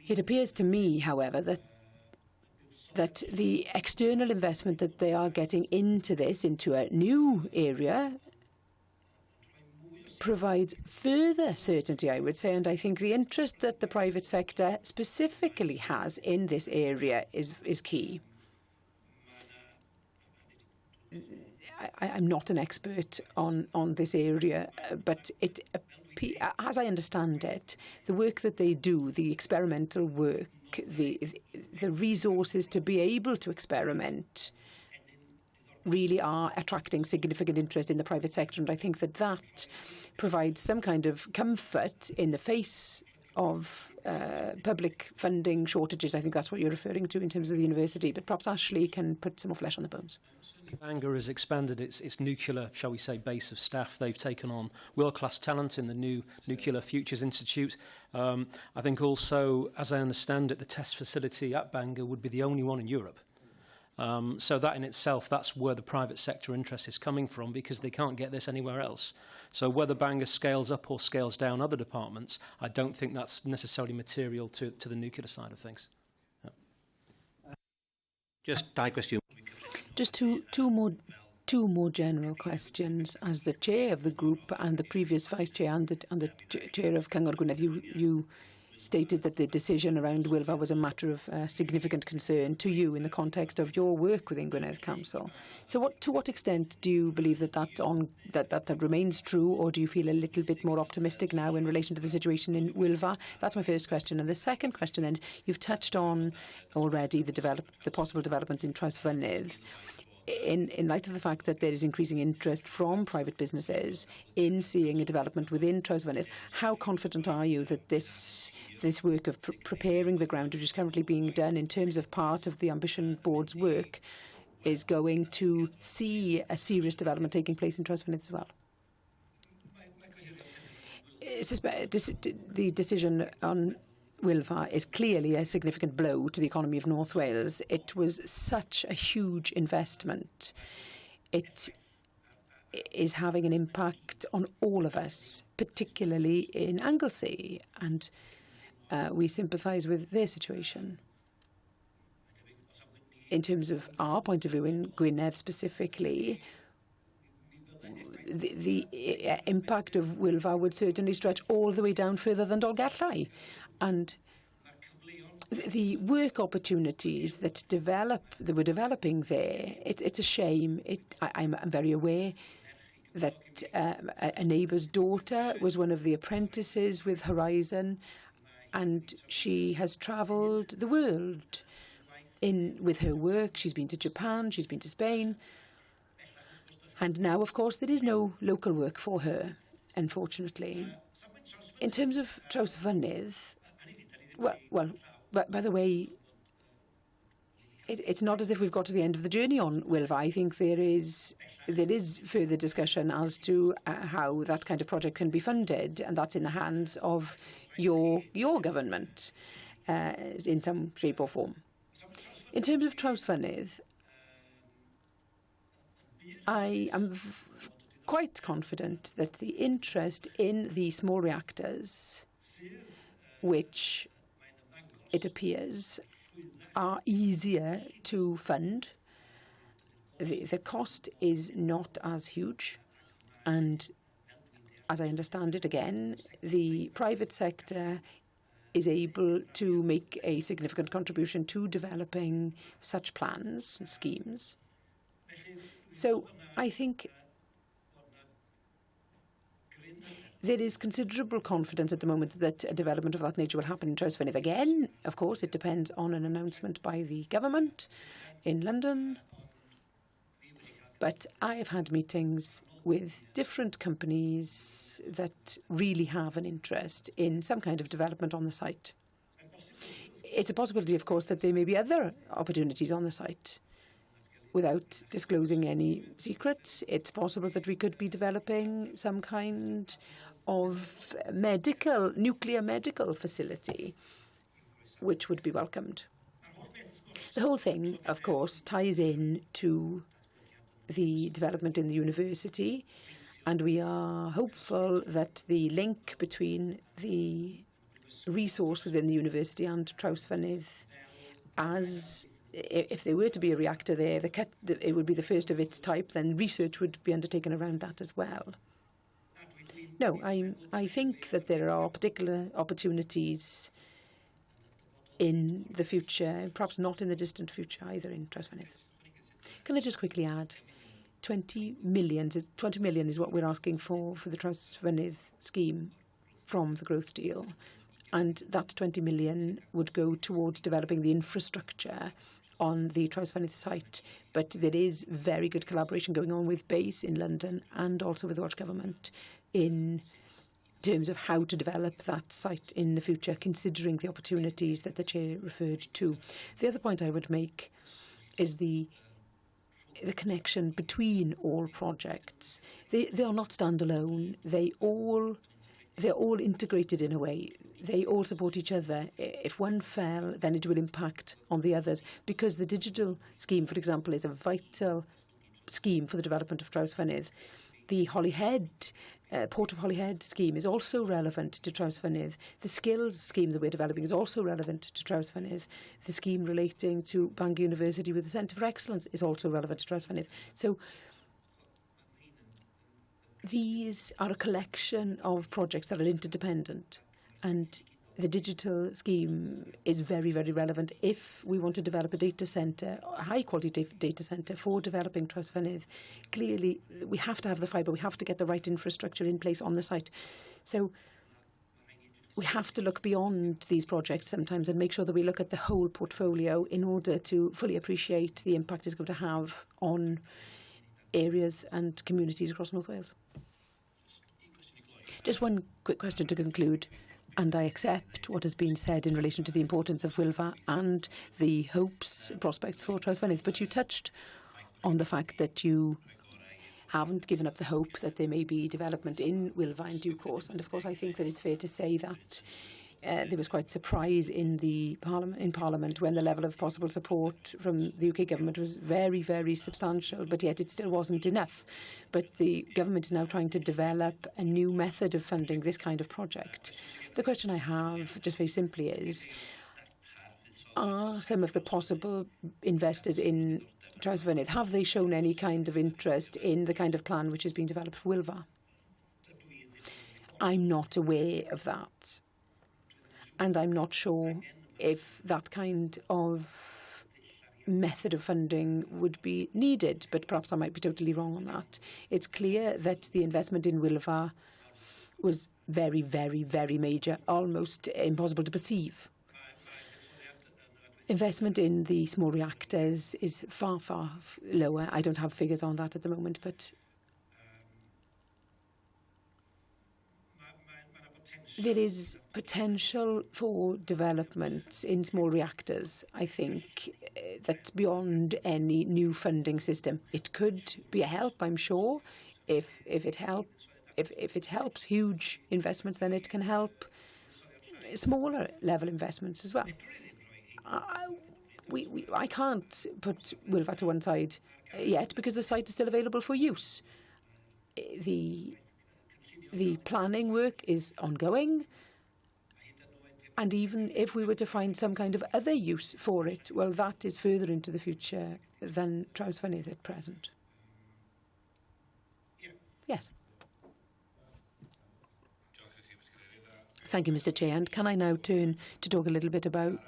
it appears to me, however, that the external investment that they are getting into a new area, provides further certainty, I would say, and I think the interest that the private sector specifically has in this area is key. I'm not an expert on this area, but as I understand it, the work that they do, the experimental work, the resources to be able to experiment really are attracting significant interest in the private sector, and I think that provides some kind of comfort in the face of public funding shortages. I think that's what you're referring to in terms of the university. But perhaps Ashley can put some more flesh on the bones. Bangor has expanded its nuclear, shall we say, base of staff. They've taken on world-class talent in the new Nuclear Futures Institute. I think also, as I understand it, the test facility at Bangor would be the only one in Europe. So that in itself, that's where the private sector interest is coming from, because they can't get this anywhere else. So whether Bangor scales up or scales down other departments, I don't think that's necessarily material to the nuclear side of things. Yeah. Just digress you. Just two more general questions. As the chair of the group and the previous vice chair and the chair of Cyngor Gwynedd, you stated that the decision around Wylfa was a matter of significant concern to you in the context of your work within Gwynedd Council. So to what extent do you believe that remains true, or do you feel a little bit more optimistic now in relation to the situation in Wylfa? That's my first question. And the second question, and you've touched on already the possible developments in Trawsfynydd. In light of the fact that there is increasing interest from private businesses in seeing a development within Trawsfynydd, how confident are you that this work of preparing the ground, which is currently being done in terms of part of the Ambition Board's work, is going to see a serious development taking place in Trawsfynydd as well? The decision on Wylfa is clearly a significant blow to the economy of North Wales. It was such a huge investment. It is having an impact on all of us, particularly in Anglesey, and we sympathise with their situation. In terms of our point of view in Gwynedd specifically, the impact of Wylfa would certainly stretch all the way down further than Dolgellau. And the work opportunities that were developing there, it's a shame. I'm very aware that a neighbour's daughter was one of the apprentices with Horizon, and she has travelled the world with her work. She's been to Japan, she's been to Spain, and now, of course, there is no local work for her, unfortunately. In terms of Trawsfynydd, well, by the way, it's not as if we've got to the end of the journey on Wylfa. I think there is further discussion as to how that kind of project can be funded, and that's in the hands of your government in some shape or form. In terms of Trawsfynydd, I am quite confident that the interest in the small reactors, which it appears are easier to fund. The cost is not as huge, and as I understand it, again, the private sector is able to make a significant contribution to developing such plans and schemes. So I think there is considerable confidence at the moment that a development of that nature will happen in Trawsfynydd. Again, of course, it depends on an announcement by the government in London. But I have had meetings with different companies that really have an interest in some kind of development on the site. It's a possibility, of course, that there may be other opportunities on the site. Without disclosing any secrets, it's possible that we could be developing some kind of nuclear medical facility, which would be welcomed. The whole thing, of course, ties in to the development in the university, and we are hopeful that the link between the resource within the university and Trawsfynydd, if there were to be a reactor there, it would be the first of its type, then research would be undertaken around that as well. No, I think that there are particular opportunities in the future, perhaps not in the distant future either, in Trawsfynydd. Can I just quickly add, 20 million is what we're asking for the Trawsfynydd scheme from the growth deal. And that 20 million would go towards developing the infrastructure on the Trawsfynydd site. But there is very good collaboration going on with BASE in London and also with the Welsh Government in terms of how to develop that site in the future, considering the opportunities that the Chair referred to. The other point I would make is the connection between all projects. They are not standalone. They're all integrated in a way. They all support each other. If one fell, then it will impact on the others, because the digital scheme, for example, is a vital scheme for the development of Trawsfynydd. The Holyhead, Port of Holyhead scheme is also relevant to Trawsfynydd. The skills scheme that we're developing is also relevant to Trawsfynydd. The scheme relating to Bangor University with the Centre for Excellence is also relevant to Trawsfynydd. So these are a collection of projects that are interdependent, and the digital scheme is very, very relevant if we want to develop a data centre, a high-quality data centre for developing Trawsfynydd. Clearly, we have to have the fibre, we have to get the right infrastructure in place on the site. So we have to look beyond these projects sometimes and make sure that we look at the whole portfolio in order to fully appreciate the impact it's going to have on areas and communities across North Wales. Just one quick question to conclude, and I accept what has been said in relation to the importance of Wylfa and the hopes, prospects for Trawsfynydd, but you touched on the fact that you haven't given up the hope that there may be development in Wylfa in due course, and of course I think that it's fair to say that there was quite surprise in Parliament when the level of possible support from the UK government was very, very substantial, but yet it still wasn't enough. But the government is now trying to develop a new method of funding this kind of project. The question I have, just very simply, is, are some of the possible investors in Trawsfynydd, have they shown any kind of interest in the kind of plan which is being developed for Wylfa? I'm not aware of that. And I'm not sure if that kind of method of funding would be needed, but perhaps I might be totally wrong on that. It's clear that the investment in Wylfa was very, very, very major, almost impossible to perceive. Investment in the small reactors is far, far lower. I don't have figures on that at the moment, but there is potential for development in small reactors, I think, that's beyond any new funding system. It could be a help, I'm sure. If it helps huge investments, then it can help smaller level investments as well. I can't put Wylfa to one side yet because the site is still available for use. The planning work is ongoing, and even if we were to find some kind of other use for it, well, that is further into the future than Trawsfynydd at present. Yes. Thank you, Mr. Chair. And can I now turn to talk a little bit about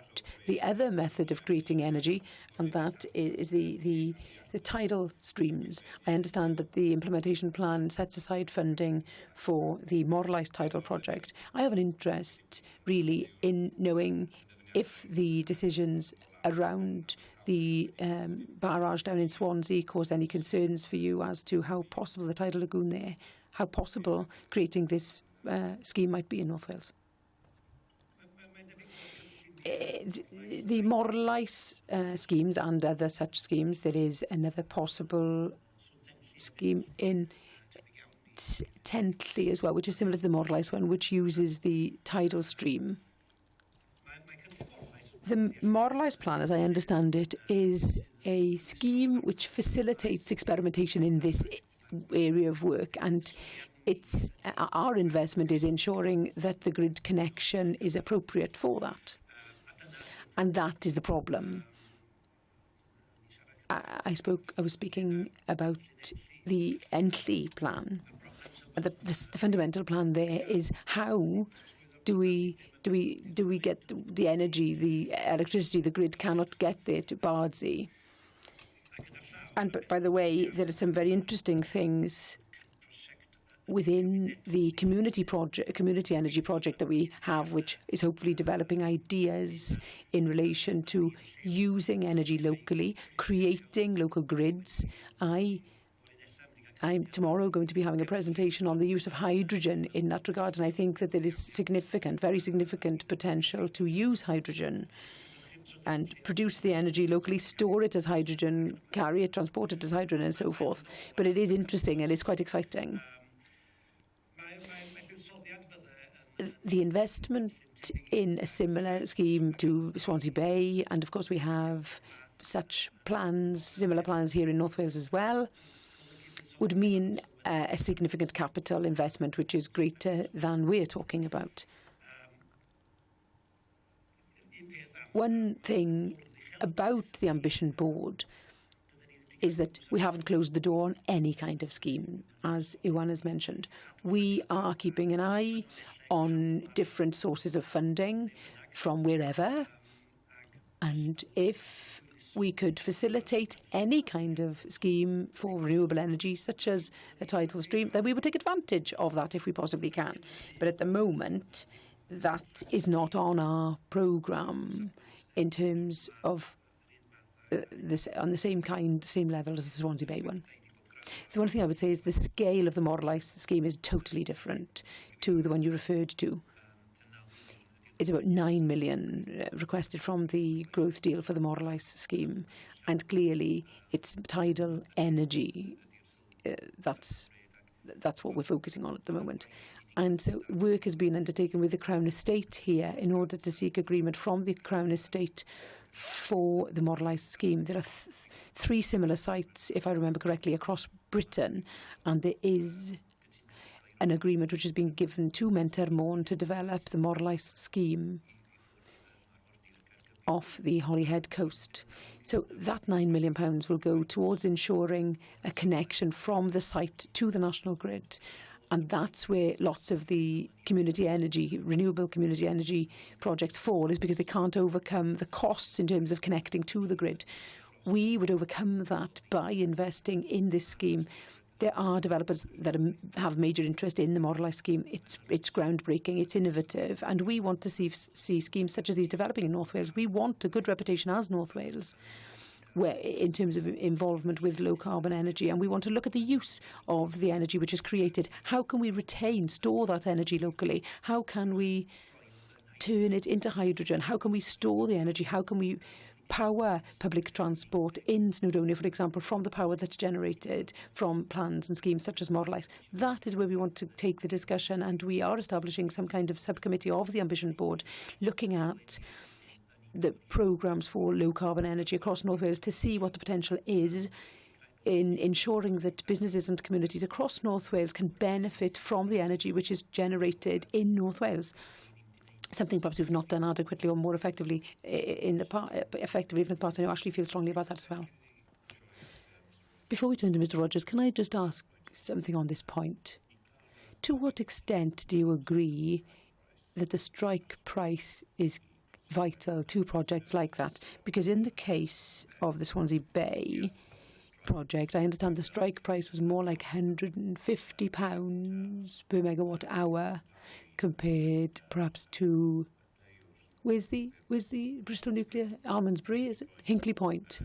the other method of creating energy, and that is the tidal streams. I understand that the implementation plan sets aside funding for the Morlaes tidal project. I have an interest, really, in knowing if the decisions around the barrage down in Swansea cause any concerns for you as to how possible the tidal lagoon there, how possible creating this scheme might be in North Wales. The Morlaes schemes and other such schemes, there is another possible scheme in Tentley as well, which is similar to the Morlaes one, which uses the tidal stream. The Morlaes plan, as I understand it, is a scheme which facilitates experimentation in this area of work, and our investment is ensuring that the grid connection is appropriate for that. And that is the problem. I was speaking about the Entley plan. The fundamental plan there is how do we get the energy, the electricity the grid cannot get there to Bardsey. And by the way, there are some very interesting things within the community energy project that we have, which is hopefully developing ideas in relation to using energy locally, creating local grids. I I'm tomorrow going to be having a presentation on the use of hydrogen in that regard, and I think that there is significant, very significant potential to use hydrogen and produce the energy locally, store it as hydrogen, carry it, transport it as hydrogen, and so forth. But it is interesting and it's quite exciting. The investment in a similar scheme to Swansea Bay, and of course we have such plans, similar plans here in North Wales as well, would mean a significant capital investment which is greater than we're talking about. One thing about the Ambition Board is that we haven't closed the door on any kind of scheme, as Iwan has mentioned. We are keeping an eye on different sources of funding from wherever, and if we could facilitate any kind of scheme for renewable energy, such as a tidal stream, then we would take advantage of that if we possibly can. But at the moment, that is not on our programme in terms of this on the same level as the Swansea Bay one. The one thing I would say is the scale of the Model Ice scheme is totally different to the one you referred to. It's about 9 million requested from the growth deal for the Model Ice scheme, and clearly it's tidal energy. That's what we're focusing on at the moment. And so work has been undertaken with the Crown Estate here in order to seek agreement from the Crown Estate for the Model Ice scheme. There are 3 similar sites, if I remember correctly, across Britain, and there is an agreement which has been given to Materion to develop the Model Ice scheme off the Holyhead coast. So that £9 million will go towards ensuring a connection from the site to the national grid. And that's where lots of the community energy, renewable community energy projects fall, is because they can't overcome the costs in terms of connecting to the grid. We would overcome that by investing in this scheme. There are developers that have major interest in the Model Ice scheme. It's groundbreaking, it's innovative, and we want to see schemes such as these developing in North Wales. We want a good reputation as North Wales, where in terms of involvement with low carbon energy, and we want to look at the use of the energy which is created. How can we store that energy locally? How can we turn it into hydrogen? How can we store the energy? How can we power public transport in Snowdonia, for example, from the power that's generated from plans and schemes such as Model Ice? That is where we want to take the discussion, and we are establishing some kind of subcommittee of the Ambition Board looking at the programmes for low-carbon energy across North Wales to see what the potential is in ensuring that businesses and communities across North Wales can benefit from the energy which is generated in North Wales. Something perhaps we've not done adequately or more effectively in the past. I know Ashley feels strongly about that as well. Before we turn to Mr. Rogers, can I just ask something on this point? To what extent do you agree that the strike price is vital to projects like that? Because in the case of the Swansea Bay project, I understand the strike price was more like £150 per megawatt hour compared perhaps to where's the Bristol Nuclear? Almondsbury, is it? Hinkley Point,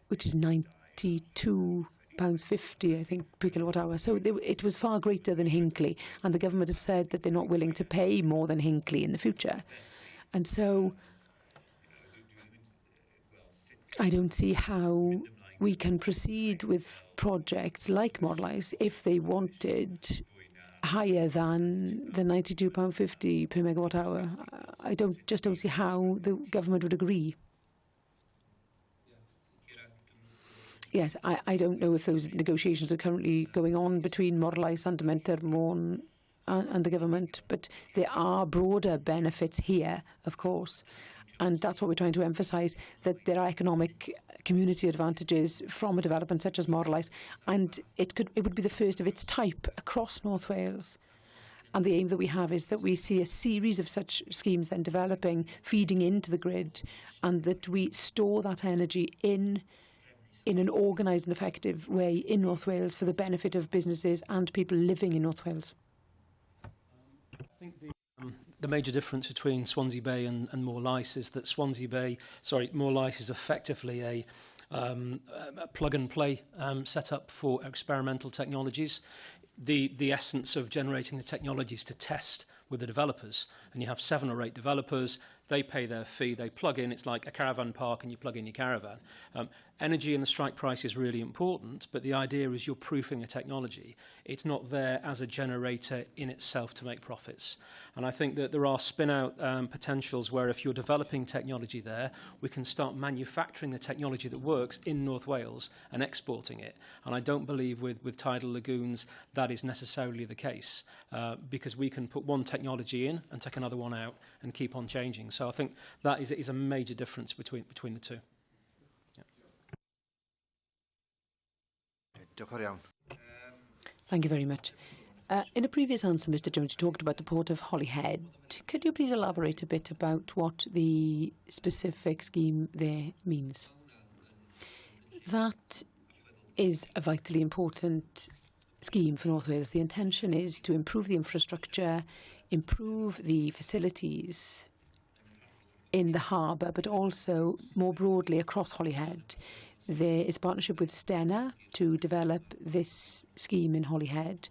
which is £92.50, I think, per kilowatt hour. So it was far greater than Hinkley, and the government have said that they're not willing to pay more than Hinkley in the future. And so I don't see how we can proceed with projects like Model Ice if they wanted higher than the £92.50 per megawatt hour. I don't see how the government would agree. Yes, I don't know if those negotiations are currently going on between Model Ice and Materion and the government, but there are broader benefits here, of course, and that's what we're trying to emphasise, that there are economic community advantages from a development such as Model Ice, and it would be the first of its type across North Wales. And the aim that we have is that we see a series of such schemes then developing, feeding into the grid, and that we store that energy in an organised and effective way in North Wales for the benefit of businesses and people living in North Wales. I think the major difference between Swansea Bay and More Ice is that More Ice is effectively a plug-and-play setup for experimental technologies. The essence of generating the technologies to test with the developers, and you have 7 or 8 developers, they pay their fee, they plug in, it's like a caravan park and you plug in your caravan. Energy and the strike price is really important, but the idea is you're proofing a technology. It's not there as a generator in itself to make profits. And I think that there are spin-out potentials where if you're developing technology there, we can start manufacturing the technology that works in North Wales and exporting it. And I don't believe with tidal lagoons that is necessarily the case, because we can put one technology in and take another one out and keep on changing. So I think that is a major difference between the two. Thank you very much. In a previous answer, Mr. Jones, you talked about the port of Holyhead. Could you please elaborate a bit about what the specific scheme there means? That is a vitally important scheme for North Wales. The intention is to improve the infrastructure, improve the facilities in the harbour, but also more broadly across Holyhead. There is a partnership with Stena to develop this scheme in Holyhead.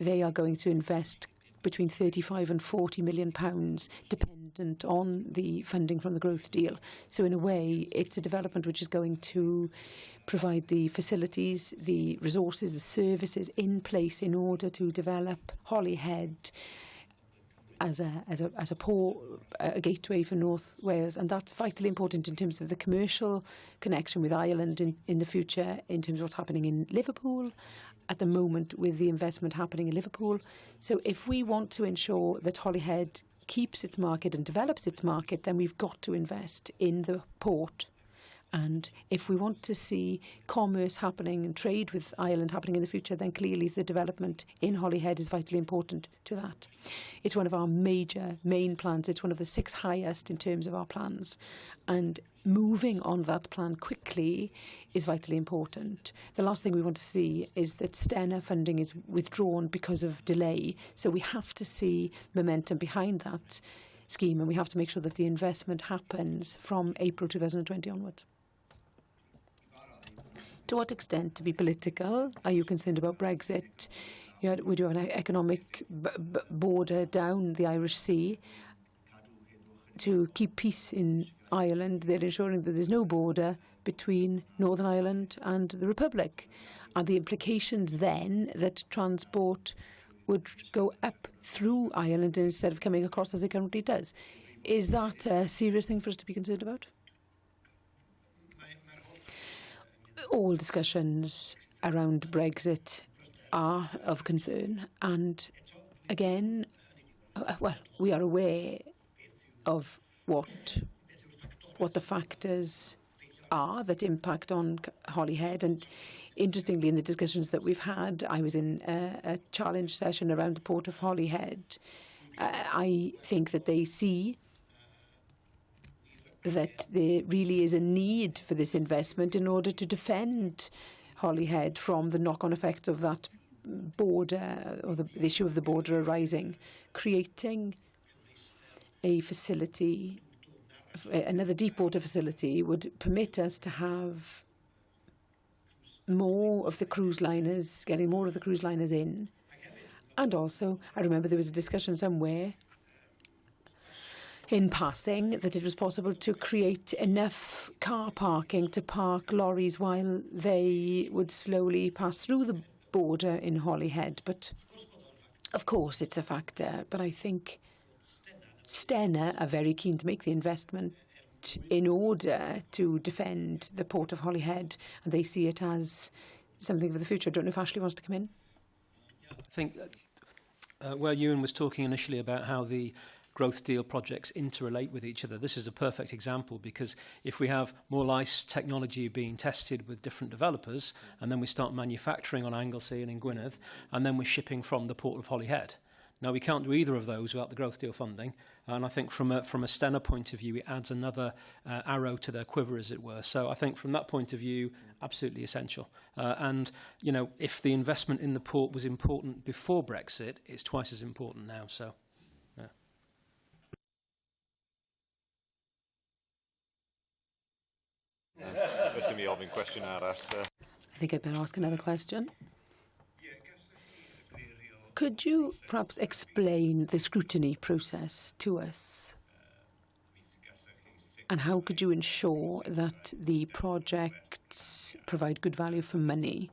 They are going to invest between 35 and 40 million pounds, dependent on the funding from the growth deal. So in a way, it's a development which is going to provide the facilities, the resources, the services in place in order to develop Holyhead as a port, a gateway for North Wales, and that's vitally important in terms of the commercial connection with Ireland in the future, in terms of what's happening in Liverpool at the moment with the investment happening in Liverpool. So if we want to ensure that Holyhead keeps its market and develops its market, then we've got to invest in the port. And if we want to see commerce happening and trade with Ireland happening in the future, then clearly the development in Holyhead is vitally important to that. It's one of our main plans. It's one of the 6 highest in terms of our plans. And moving on that plan quickly is vitally important. The last thing we want to see is that Stena funding is withdrawn because of delay. So we have to see momentum behind that scheme, and we have to make sure that the investment happens from April 2020 onwards. To what extent, to be political, are you concerned about Brexit? We do have an economic border down the Irish Sea. To keep peace in Ireland, they're ensuring that there's no border between Northern Ireland and the Republic. And the implications then that transport would go up through Ireland instead of coming across as it currently does. Is that a serious thing for us to be concerned about? All discussions around Brexit are of concern, and again, well, we are aware of what the factors are that impact on Holyhead. And interestingly, in the discussions that we've had, I was in a challenge session around the port of Holyhead. I think that they see that there really is a need for this investment in order to defend Holyhead from the knock-on effects of that border, or the issue of the border arising. Creating a facility, another deep water facility, would permit us to have more of the cruise liners, getting more of the cruise liners in. And also, I remember there was a discussion somewhere in passing that it was possible to create enough car parking to park lorries while they would slowly pass through the border in Holyhead. But of course it's a factor, but I think Stena are very keen to make the investment in order to defend the port of Holyhead, and they see it as something for the future. I don't know if Ashley wants to come in. I think where Ewan was talking initially about how the growth deal projects interrelate with each other, this is a perfect example, because if we have more ICE technology being tested with different developers, and then we start manufacturing on Anglesey and in Gwynedd, and then we're shipping from the port of Holyhead. Now, we can't do either of those without the growth deal funding, and I think from a Stena point of view, it adds another arrow to their quiver, as it were. So I think from that point of view, absolutely essential. And, you know, if the investment in the port was important before Brexit, it's twice as important now. So, yeah. Byswn i ofyn cwestiwn arall. I think I'd better ask another question. Could you perhaps explain the scrutiny process to us? And how could you ensure that the projects provide good value for money?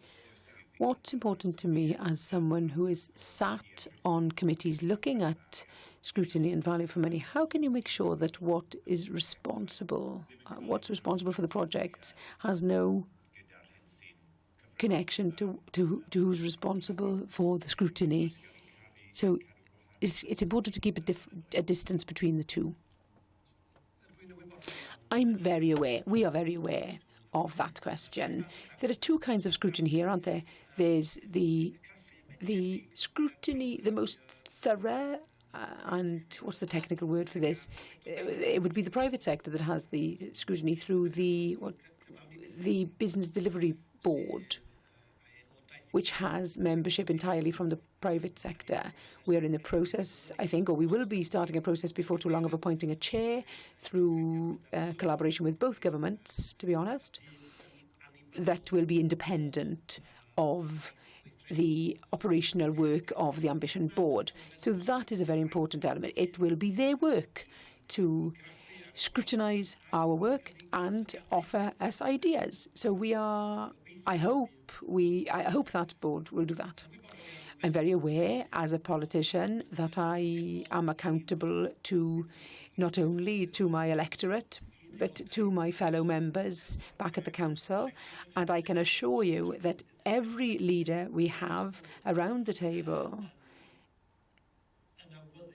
What's important to me as someone who is sat on committees looking at scrutiny and value for money, how can you make sure that what is responsible, what's responsible for the projects has no connection to who's responsible for the scrutiny? So it's important to keep a distance between the two. I'm very aware, we are very aware of that question. There are two kinds of scrutiny here, aren't there? There's the scrutiny, the most thorough, and what's the technical word for this? It would be the private sector that has the scrutiny through the Business Delivery Board, which has membership entirely from the private sector. We are in the process, I think, or we will be starting a process before too long of appointing a chair through collaboration with both governments, to be honest, that will be independent of the operational work of the Ambition Board. So that is a very important element. It will be their work to scrutinise our work and offer us ideas. So we are, I hope that board will do that. I'm very aware as a politician that I am accountable to not only to my electorate, but to my fellow members back at the council. And I can assure you that every leader we have around the table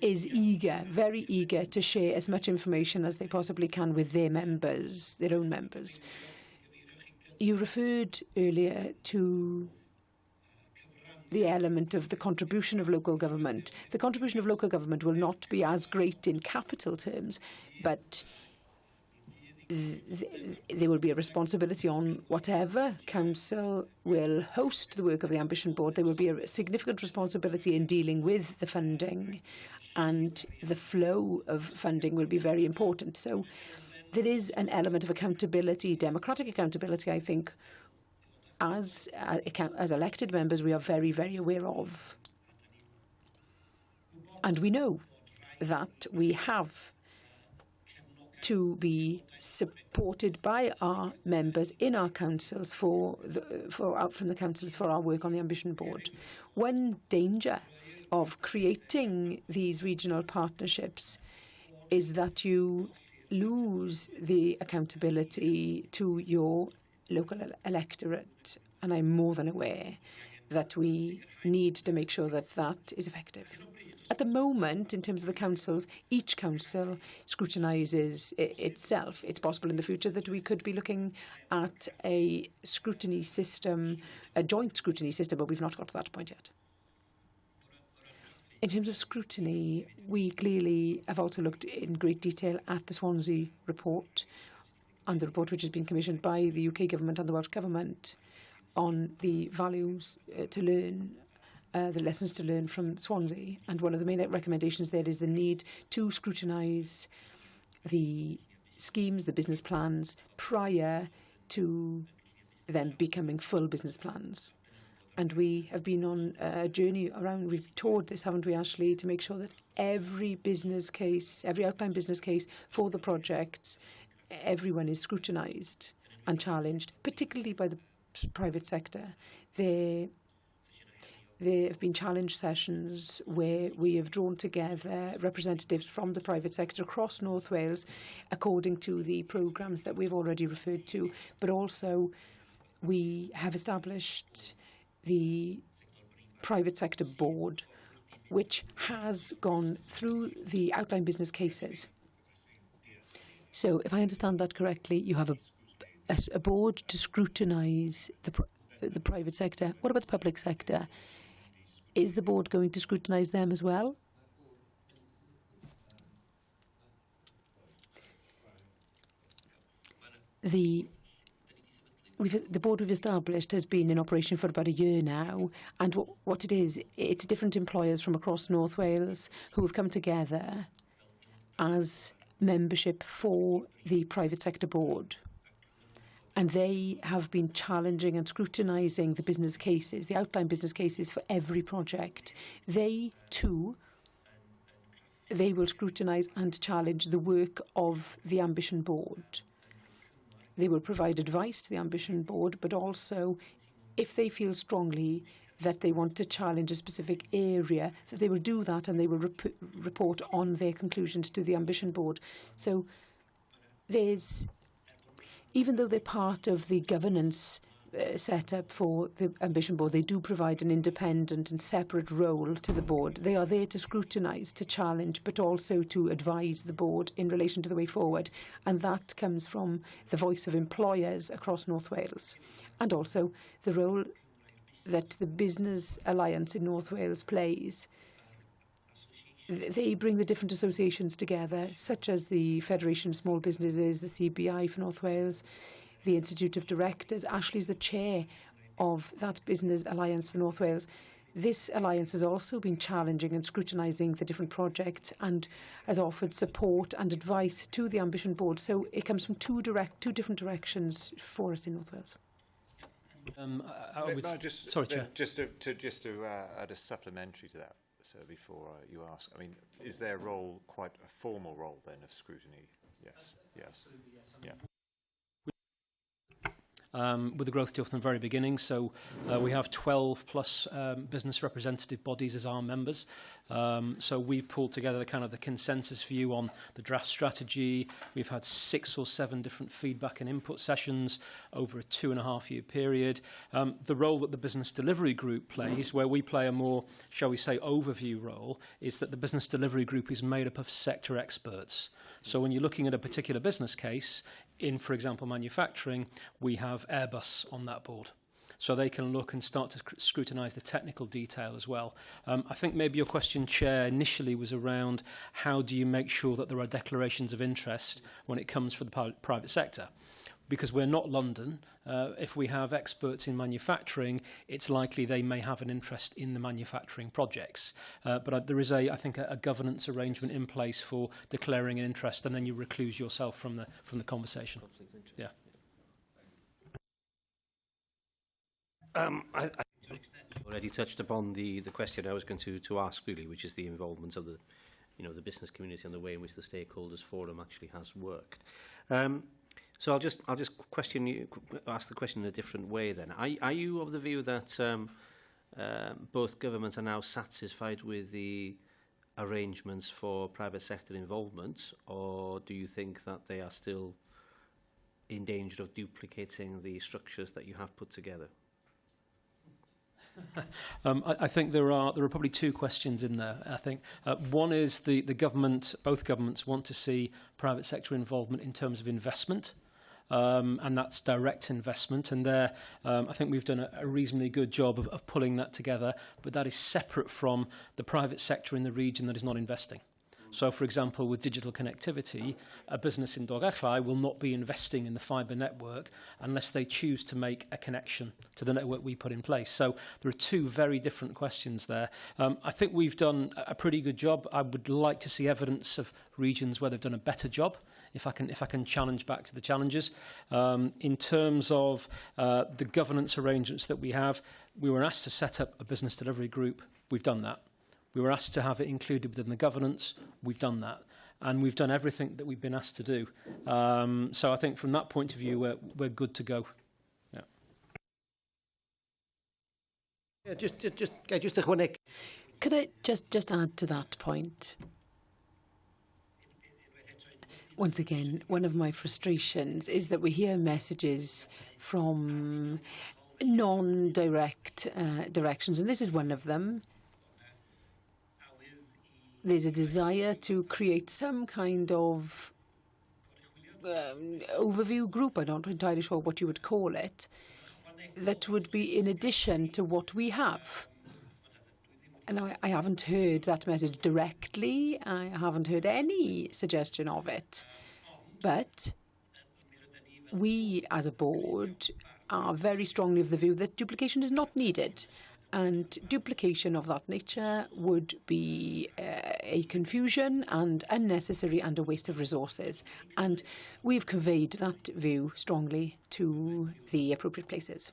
is eager, very eager to share as much information as they possibly can with their members, their own members. You referred earlier to the element of the contribution of local government. The contribution of local government will not be as great in capital terms, but there will be a responsibility on whatever council will host the work of the Ambition Board. There will be a significant responsibility in dealing with the funding, and the flow of funding will be very important. So there is an element of accountability, democratic accountability, I think, as elected members we are very, very aware of. And we know that we have to be supported by our members in our councils from the councils for our work on the Ambition Board. One danger of creating these regional partnerships is that you lose the accountability to your local electorate, and I'm more than aware that we need to make sure that that is effective. At the moment, in terms of the councils, each council scrutinises itself. It's possible in the future that we could be looking at a scrutiny system, a joint scrutiny system, but we've not got to that point yet. In terms of scrutiny, we clearly have also looked in great detail at the Swansea report, and the report which has been commissioned by the UK government and the Welsh government on the values to learn, the lessons to learn from Swansea. And one of the main recommendations there is the need to scrutinise the schemes, the business plans, prior to them becoming full business plans. And we have been on a journey around, we've toured this, haven't we, Ashley, to make sure that every business case, every outline business case for the projects, everyone is scrutinised and challenged, particularly by the private sector. There have been challenge sessions where we have drawn together representatives from the private sector across North Wales according to the programmes that we've already referred to, but also we have established the private sector board, which has gone through the outline business cases. So if I understand that correctly, you have a board to scrutinise the private sector. What about the public sector? Is the board going to scrutinise them as well? The board we've established has been in operation for about a year now, and what it is, it's different employers from across North Wales who have come together as membership for the private sector board. and they have been challenging and scrutinising the business cases, the outline business cases for every project. They too, they will scrutinise and challenge the work of the Ambition Board. They will provide advice to the Ambition Board, but also, if they feel strongly that they want to challenge a specific area, that they will do that, and they will report on their conclusions to the Ambition Board. So there's, even though they're part of the governance set up for the Ambition Board, they do provide an independent and separate role to the board. They are there to scrutinise, to challenge, but also to advise the board in relation to the way forward. And that comes from the voice of employers across North Wales, and also the role that the Business Alliance in North Wales plays. They bring the different associations together, such as the Federation of Small Businesses, the CBI for North Wales, the Institute of Directors. Ashley's the chair of that Business Alliance for North Wales. This alliance has also been challenging and scrutinising the different projects and has offered support and advice to the Ambition Board. So it comes from two different directions for us in North Wales. Sorry, Chair. Just to add a supplementary to that, so before you ask, I mean, is their role quite a formal role then of scrutiny? Yes. Yes. Yeah. With the growth deal from the very beginning. So we have 12 plus business representative bodies as our members. So we pulled together the consensus view on the draft strategy. We've had 6 or 7 different feedback and input sessions over a 2.5-year period. The role that the business delivery group plays, where we play a more, shall we say, overview role, is that the business delivery group is made up of sector experts. So when you're looking at a particular business case, in, for example, manufacturing, we have Airbus on that board. So they can look and start to scrutinise the technical detail as well. I think maybe your question, Chair, initially was around how do you make sure that there are declarations of interest when it comes for the private sector? Because we're not London. If we have experts in manufacturing, it's likely they may have an interest in the manufacturing projects. But there is, I think, a governance arrangement in place for declaring an interest, and then you recluse yourself from the conversation. Yeah. I already touched upon the question I was going to ask, really, which is the involvement of the business community and the way in which the stakeholders forum actually has worked. So I'll just ask the question in a different way then. Are you of the view that both governments are now satisfied with the arrangements for private sector involvement, or do you think that they are still in danger of duplicating the structures that you have put together? I think there are probably 2 questions in there. I think one is the government, both governments want to see private sector involvement in terms of investment. And that's direct investment. And there, I think we've done a reasonably good job of pulling that together, but that is separate from the private sector in the region that is not investing. So, for example, with digital connectivity, a business in Dolgellau will not be investing in the fibre network unless they choose to make a connection to the network we put in place. So there are 2 very different questions there. I think we've done a pretty good job. I would like to see evidence of regions where they've done a better job, if I can challenge back to the challenges. In terms of the governance arrangements that we have, we were asked to set up a business delivery group. We've done that. We were asked to have it included within the governance. We've done that. And we've done everything that we've been asked to do. So I think from that point of view, we're good to go. Yeah. Yeah, just a quick. Could I just add to that point? Once again, one of my frustrations is that we hear messages from non-direct directions, and this is one of them. There's a desire to create some kind of overview group, I'm not entirely sure what you would call it, that would be in addition to what we have. And I haven't heard that message directly. I haven't heard any suggestion of it. But we, as a board, are very strongly of the view that duplication is not needed. And duplication of that nature would be a confusion and unnecessary and a waste of resources. And we've conveyed that view strongly to the appropriate places.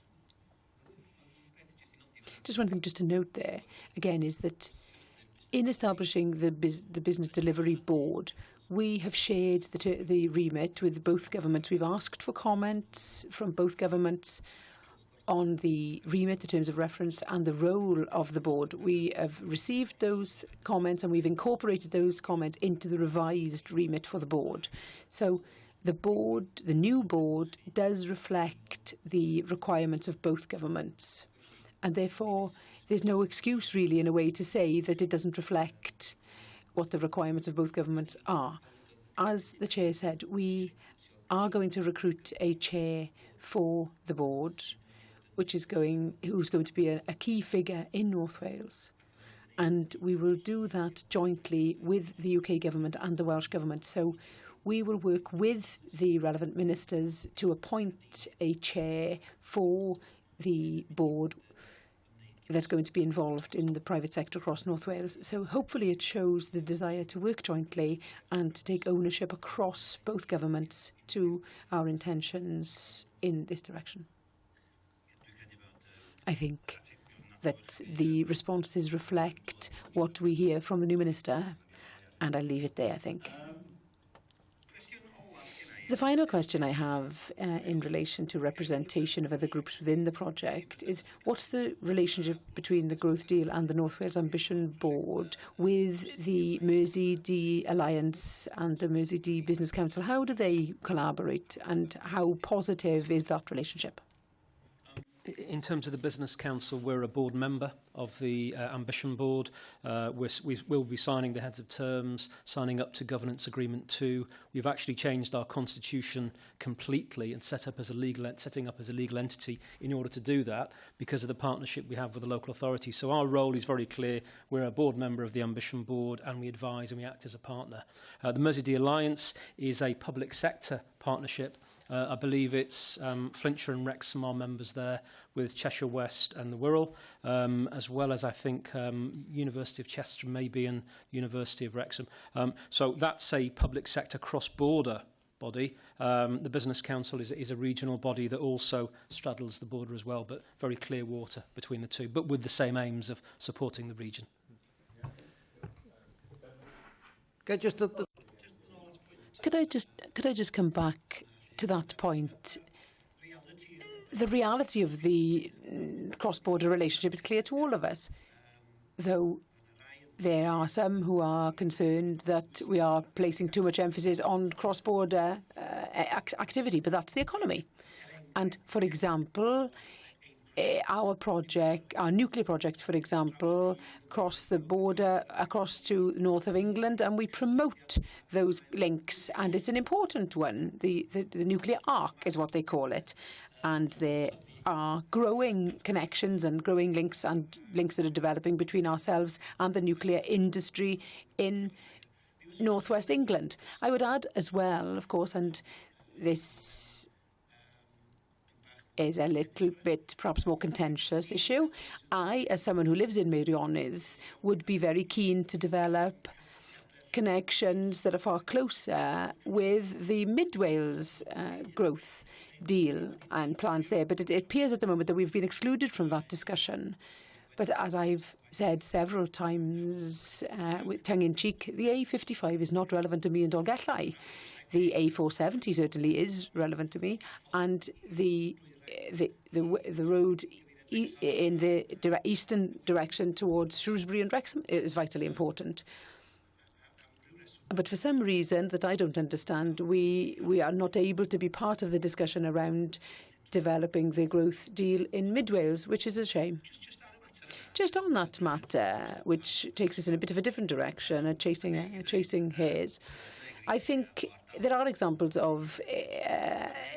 Just one thing just to note there, again, is that in establishing the Business Delivery Board, we have shared the remit with both governments. We've asked for comments from both governments on the remit, the terms of reference, and the role of the board. We have received those comments and we've incorporated those comments into the revised remit for the board. So the board, the new board, does reflect the requirements of both governments. And therefore, there's no excuse really in a way to say that it doesn't reflect what the requirements of both governments are. As the chair said, we are going to recruit a chair for the board, who's going to be a key figure in North Wales. And we will do that jointly with the UK government and the Welsh government. So we will work with the relevant ministers to appoint a chair for the board that's going to be involved in the private sector across North Wales. So hopefully it shows the desire to work jointly and to take ownership across both governments to our intentions in this direction. I think that the responses reflect what we hear from the new minister, and I'll leave it there, I think. The final question I have in relation to representation of other groups within the project is, what's the relationship between the Growth Deal and the North Wales Ambition Board with the Mersey Alliance and the Mersey Business Council? How do they collaborate and how positive is that relationship? In terms of the Business Council, we're a board member of the Ambition Board. We'll be signing the heads of terms, signing up to Governance Agreement 2. We've actually changed our constitution completely and setting up as a legal entity in order to do that because of the partnership we have with the local authorities. So our role is very clear. We're a board member of the Ambition Board and we advise and we act as a partner. The Mersey Alliance is a public sector partnership. I believe it's Flintshire and Wrexham are members there, with Cheshire West and the Wirral, as well as I think University of Chester maybe and University of Wrexham. So that's a public sector cross-border body. The Business Council is a regional body that also straddles the border as well, but very clear water between the two, but with the same aims of supporting the region. Could I just come back to that point? The reality of the cross-border relationship is clear to all of us, though there are some who are concerned that we are placing too much emphasis on cross-border activity, but that's the economy. And, for example, our nuclear projects, for example, cross the border across to the north of England, and we promote those links, and it's an important one. The nuclear arc is what they call it, and there are growing connections and growing links and links that are developing between ourselves and the nuclear industry in northwest England. I would add as well, of course, and this is a little bit perhaps more contentious issue. I, as someone who lives in Materion, would be very keen to develop connections that are far closer with the Mid-Wales growth deal and plans there. But it appears at the moment that we've been excluded from that discussion. But as I've said several times, with tongue-in-cheek, the A55 is not relevant to me in Dolgellau. The A470 certainly is relevant to me, and the road in the eastern direction towards Shrewsbury and Wrexham is vitally important. But for some reason that I don't understand, we are not able to be part of the discussion around developing the growth deal in Mid-Wales, which is a shame. Just on that matter, which takes us in a bit of a different direction, chasing hares, I think there are examples of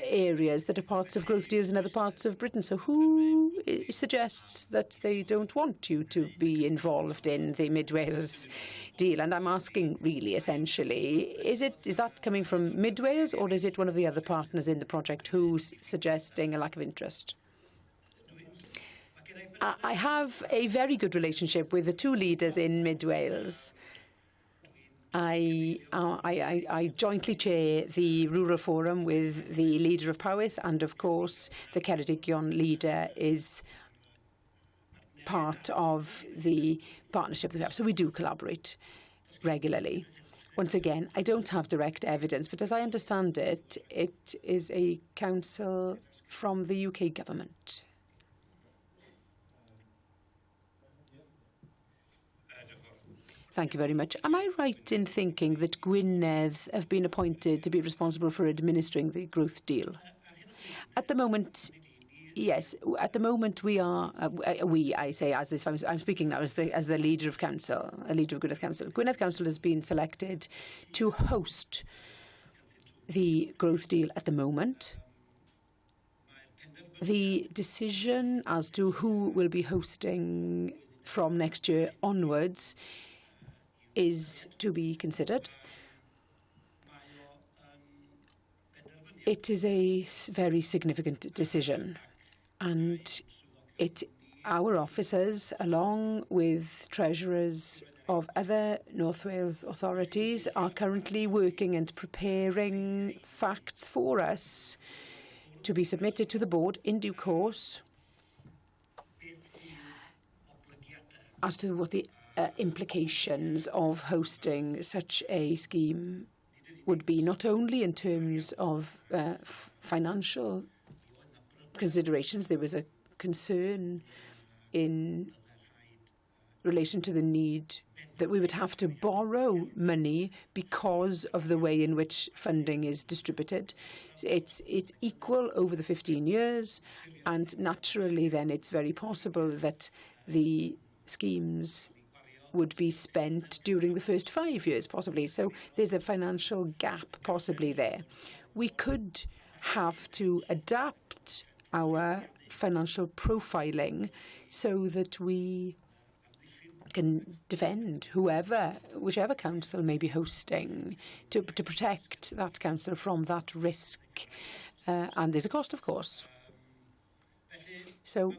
areas that are parts of growth deals in other parts of Britain. So who suggests that they don't want you to be involved in the Mid-Wales deal? And I'm asking really essentially, is that coming from Mid-Wales or is it one of the other partners in the project who's suggesting a lack of interest? I have a very good relationship with the two leaders in Mid Wales. I jointly chair the Rural Forum with the leader of Powys, and of course the Ceredigion leader is part of the partnership that we have. So we do collaborate regularly. Once again, I don't have direct evidence, but as I understand it, it is a council from the UK government. Thank you very much. Am I right in thinking that Gwynedd have been appointed to be responsible for administering the growth deal? At the moment, yes. At the moment, we are. I say as if I'm speaking now as the leader of council, a leader of Gwynedd Council. Gwynedd Council has been selected to host the growth deal at the moment. The decision as to who will be hosting from next year onwards is to be considered. It is a very significant decision, and our officers, along with treasurers of other North Wales authorities, are currently working and preparing facts for us to be submitted to the board in due course as to what the implications of hosting such a scheme would be, not only in terms of financial considerations. There was a concern in relation to the need that we would have to borrow money because of the way in which funding is distributed. It's equal over the 15 years, and naturally then it's very possible that the schemes would be spent during the first 5 years, possibly. So there's a financial gap possibly there. We could have to adapt our financial profiling so that we can defend whichever council may be hosting, to protect that council from that risk. And there's a cost, of course. So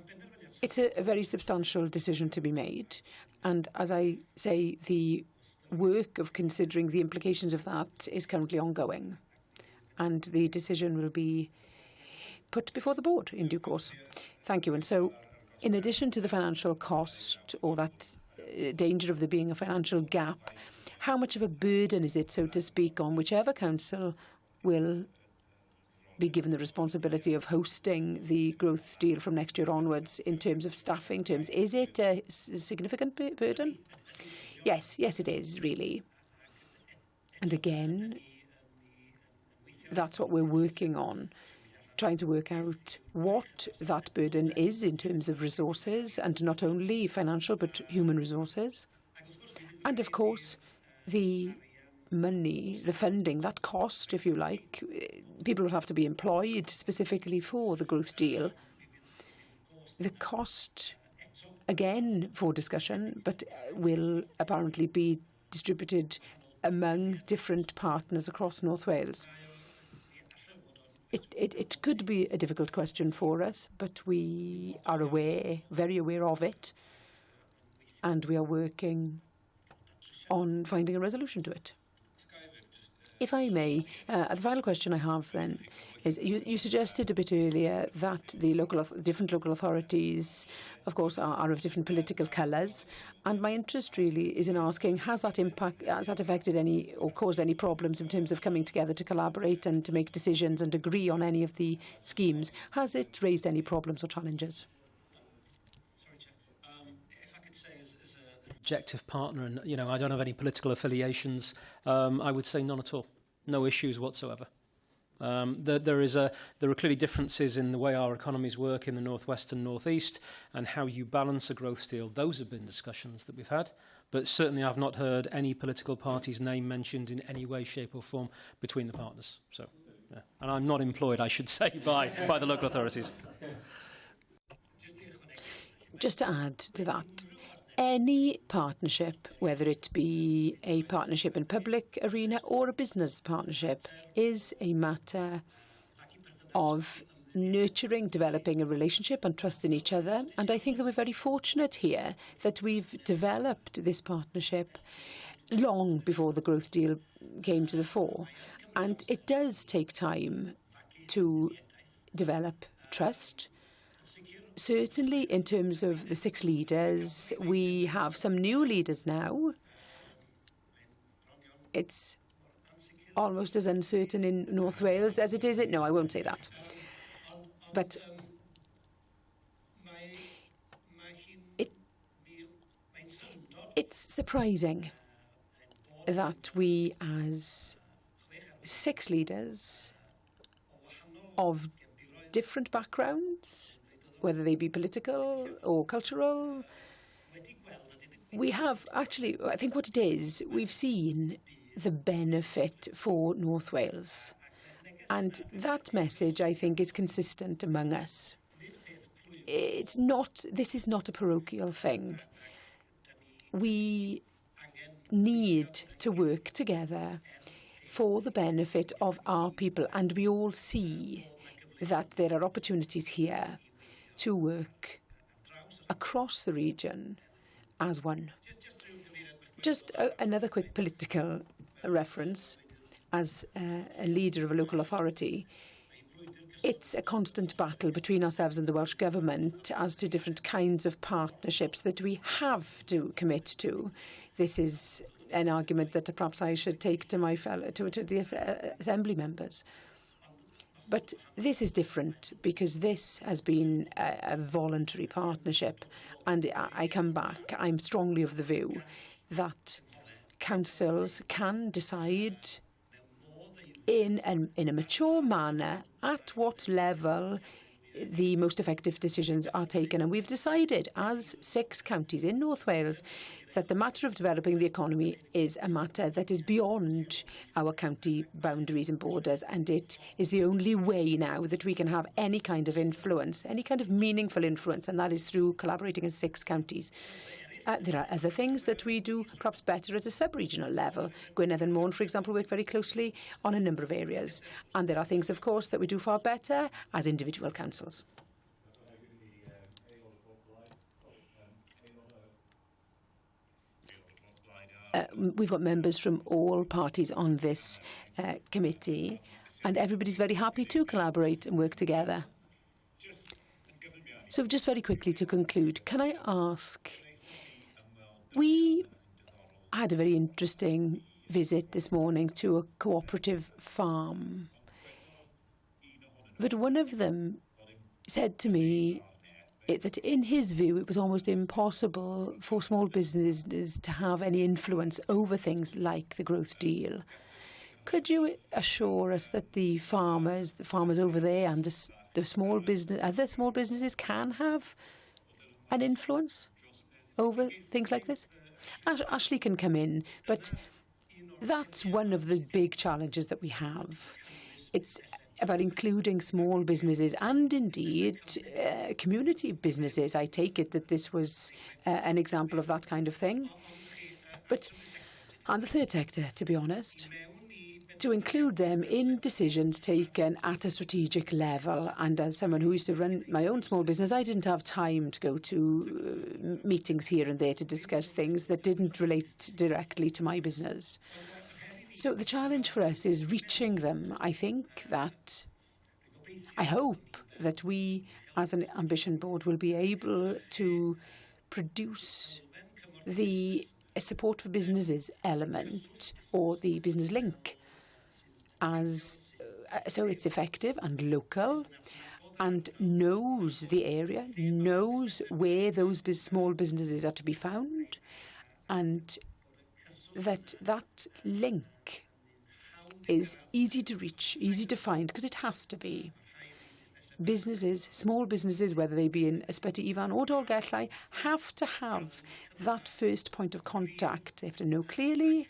it's a very substantial decision to be made. And as I say, the work of considering the implications of that is currently ongoing. And the decision will be put before the board in due course. Thank you. And so, in addition to the financial cost, or that danger of there being a financial gap, how much of a burden is it, so to speak, on whichever council will be given the responsibility of hosting the growth deal from next year onwards in terms of staffing terms? Is it a significant burden? Yes, it is, really. And again, that's what we're working on, trying to work out what that burden is in terms of resources, and not only financial but human resources. And of course, the money, the funding, that cost, if you like, people will have to be employed specifically for the growth deal. The cost, again, for discussion, but will apparently be distributed among different partners across North Wales. It could be a difficult question for us, but we are very aware of it, and we are working on finding a resolution to it. If I may, the final question I have then is, you suggested a bit earlier that the different local authorities, of course, are of different political colours, and my interest really is in asking, has that affected any or caused any problems in terms of coming together to collaborate and to make decisions and agree on any of the schemes? Has it raised any problems or challenges? Objective partner, and I don't have any political affiliations. I would say none at all. No issues whatsoever. There are clearly differences in the way our economies work in the northwest and northeast, and how you balance a growth deal. Those have been discussions that we've had, but certainly I've not heard any political party's name mentioned in any way, shape, or form between the partners. So, yeah. And I'm not employed, I should say, by the local authorities. Just to add to that, any partnership, whether it be a partnership in public arena or a business partnership, is a matter of nurturing, developing a relationship and trust in each other. And I think that we're very fortunate here that we've developed this partnership long before the growth deal came to the fore. And it does take time to develop trust. Certainly in terms of the 6 leaders, we have some new leaders now. It's almost as uncertain in North Wales as it is in... No, I won't say that. But it's surprising that we, as 6 leaders of different backgrounds, whether they be political or cultural, we have actually, I think what it is, we've seen the benefit for North Wales. And that message, I think, is consistent among us. This is not a parochial thing. We need to work together for the benefit of our people, and we all see that there are opportunities here to work across the region as one. Just another quick political reference. As a leader of a local authority, it's a constant battle between ourselves and the Welsh Government as to different kinds of partnerships that we have to commit to. This is an argument that perhaps I should take to my to the Assembly members. But this is different because this has been a voluntary partnership, and I come back, I'm strongly of the view that councils can decide in a mature manner at what level the most effective decisions are taken. And we've decided, as 6 counties in North Wales, that the matter of developing the economy is a matter that is beyond our county boundaries and borders, and it is the only way now that we can have any kind of influence, any kind of meaningful influence, and that is through collaborating in 6 counties. There are other things that we do perhaps better at a sub-regional level. Gwynedd and Mourne, for example, work very closely on a number of areas. And there are things, of course, that we do far better as individual councils. We've got members from all parties on this committee, and everybody's very happy to collaborate and work together. So just very quickly to conclude, can I ask... We had a very interesting visit this morning to a cooperative farm. But one of them said to me that in his view it was almost impossible for small businesses to have any influence over things like the growth deal. Could you assure us that the farmers over there and the small business, other small businesses can have an influence over things like this? Ashley can come in, but that's one of the big challenges that we have. It's about including small businesses and indeed community businesses. I take it that this was an example of that kind of thing. But on the third sector, to be honest, to include them in decisions taken at a strategic level. And as someone who used to run my own small business, I didn't have time to go to meetings here and there to discuss things that didn't relate directly to my business. So the challenge for us is reaching them. I hope that we, as an ambition board, will be able to produce the support for businesses element or the business link so it's effective and local and knows the area, knows where those small businesses are to be found, and that link is easy to reach, easy to find, because it has to be. Businesses, small businesses, whether they be in Ysbyty Ifan or Dolgellau, have to have that first point of contact. They have to know clearly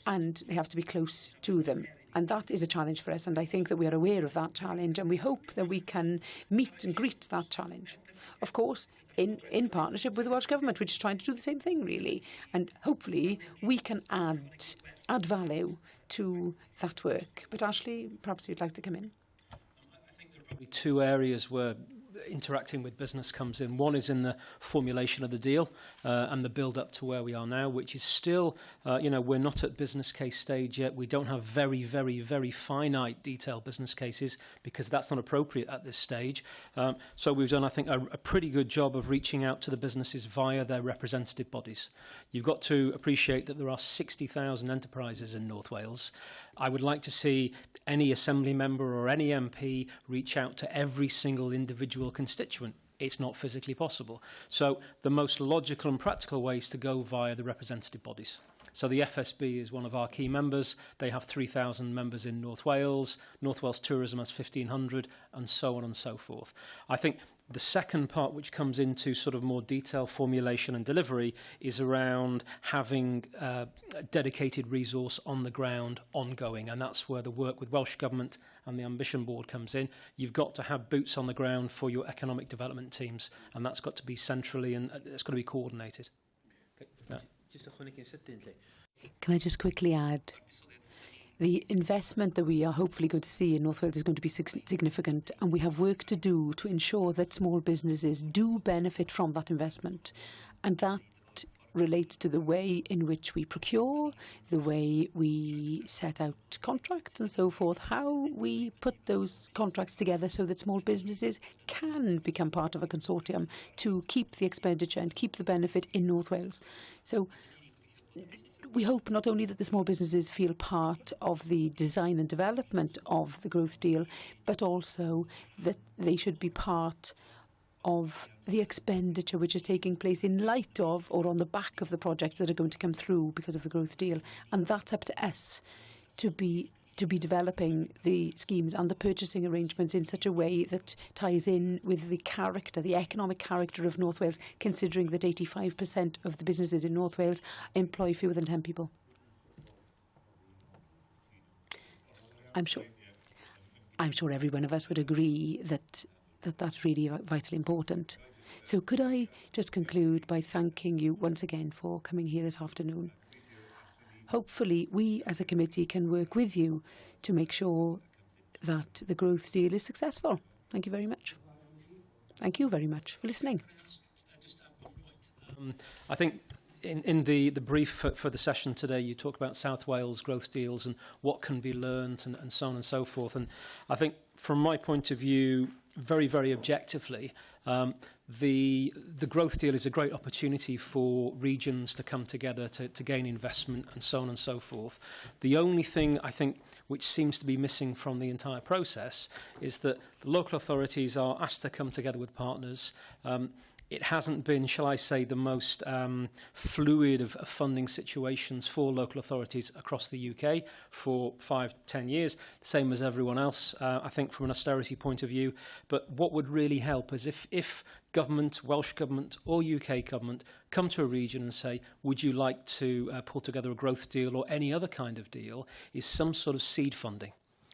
and they have to be close to them. And that is a challenge for us, and I think that we are aware of that challenge, and we hope that we can meet and greet that challenge. Of course, in partnership with the Welsh Government, which is trying to do the same thing, really. And hopefully we can add value to that work. But Ashley, perhaps you'd like to come in. I think there are Two areas where interacting with business comes in. One is in the formulation of the deal and the build up to where we are now, which is still, we're not at business case stage yet. We don't have very, very, very finite detailed business cases because that's not appropriate at this stage. So we've done, I think, a pretty good job of reaching out to the businesses via their representative bodies. You've got to appreciate that there are 60,000 enterprises in North Wales. I would like to see any Assembly member or any MP reach out to every single individual constituent. It's not physically possible. So the most logical and practical way is to go via the representative bodies. So the FSB is one of our key members. They have 3,000 members in North Wales. North Wales Tourism has 1,500, and so on and so forth. I think the second part, which comes into sort of more detailed formulation and delivery, is around having a dedicated resource on the ground ongoing. And that's where the work with Welsh Government and the Ambition Board comes in. You've got to have boots on the ground for your economic development teams. And that's got to be centrally and it's got to be coordinated. Yeah. Can I just quickly add? The investment that we are hopefully going to see in North Wales is going to be significant, and we have work to do to ensure that small businesses do benefit from that investment. And that relates to the way in which we procure, the way we set out contracts and so forth, how we put those contracts together so that small businesses can become part of a consortium to keep the expenditure and keep the benefit in North Wales. So we hope not only that the small businesses feel part of the design and development of the growth deal, but also that they should be part of the expenditure which is taking place in light of or on the back of the projects that are going to come through because of the growth deal. And that's up to us to be developing the schemes and the purchasing arrangements in such a way that ties in with the character, the economic character of North Wales, considering that 85% of the businesses in North Wales employ fewer than 10 people. I'm sure every one of us would agree that that's really vitally important. So could I just conclude by thanking you once again for coming here this afternoon? Hopefully, we as a committee can work with you to make sure that the growth deal is successful. Thank you very much. Thank you very much for listening. I think in the brief for the session today, you talked about South Wales growth deals and what can be learned and so on and so forth. And I think from my point of view, very, very objectively, the growth deal is a great opportunity for regions to come together to gain investment and so on and so forth. The only thing I think which seems to be missing from the entire process is that the local authorities are asked to come together with partners. It hasn't been, shall I say, the most fluid of funding situations for local authorities across the UK for 5-10 years, same as everyone else, I think, from an austerity point of view. But what would really help is if government, Welsh Government or UK Government, come to a region and say, would you like to pull together a growth deal or any other kind of deal, is some sort of seed funding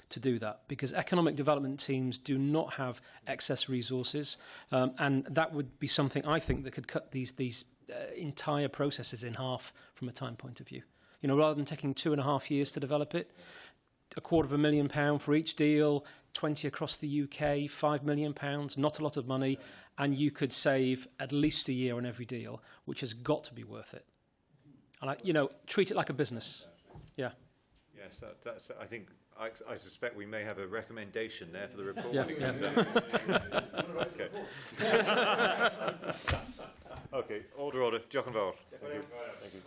to do that, because economic development teams do not have excess resources, and that would be something I think that could cut these entire processes in half from a time point of view. You know, rather than taking 2.5 years to develop it, £250,000 for each deal, 20 across the UK, £5 million, not a lot of money, and you could save at least a year on every deal, which has got to be worth it. And treat it like a business. Yeah. Yes, that's. I think. I suspect we may have a recommendation there for the report. Yeah, when it comes out. Okay. Okay. Order. Jochen Vowell. Thank you.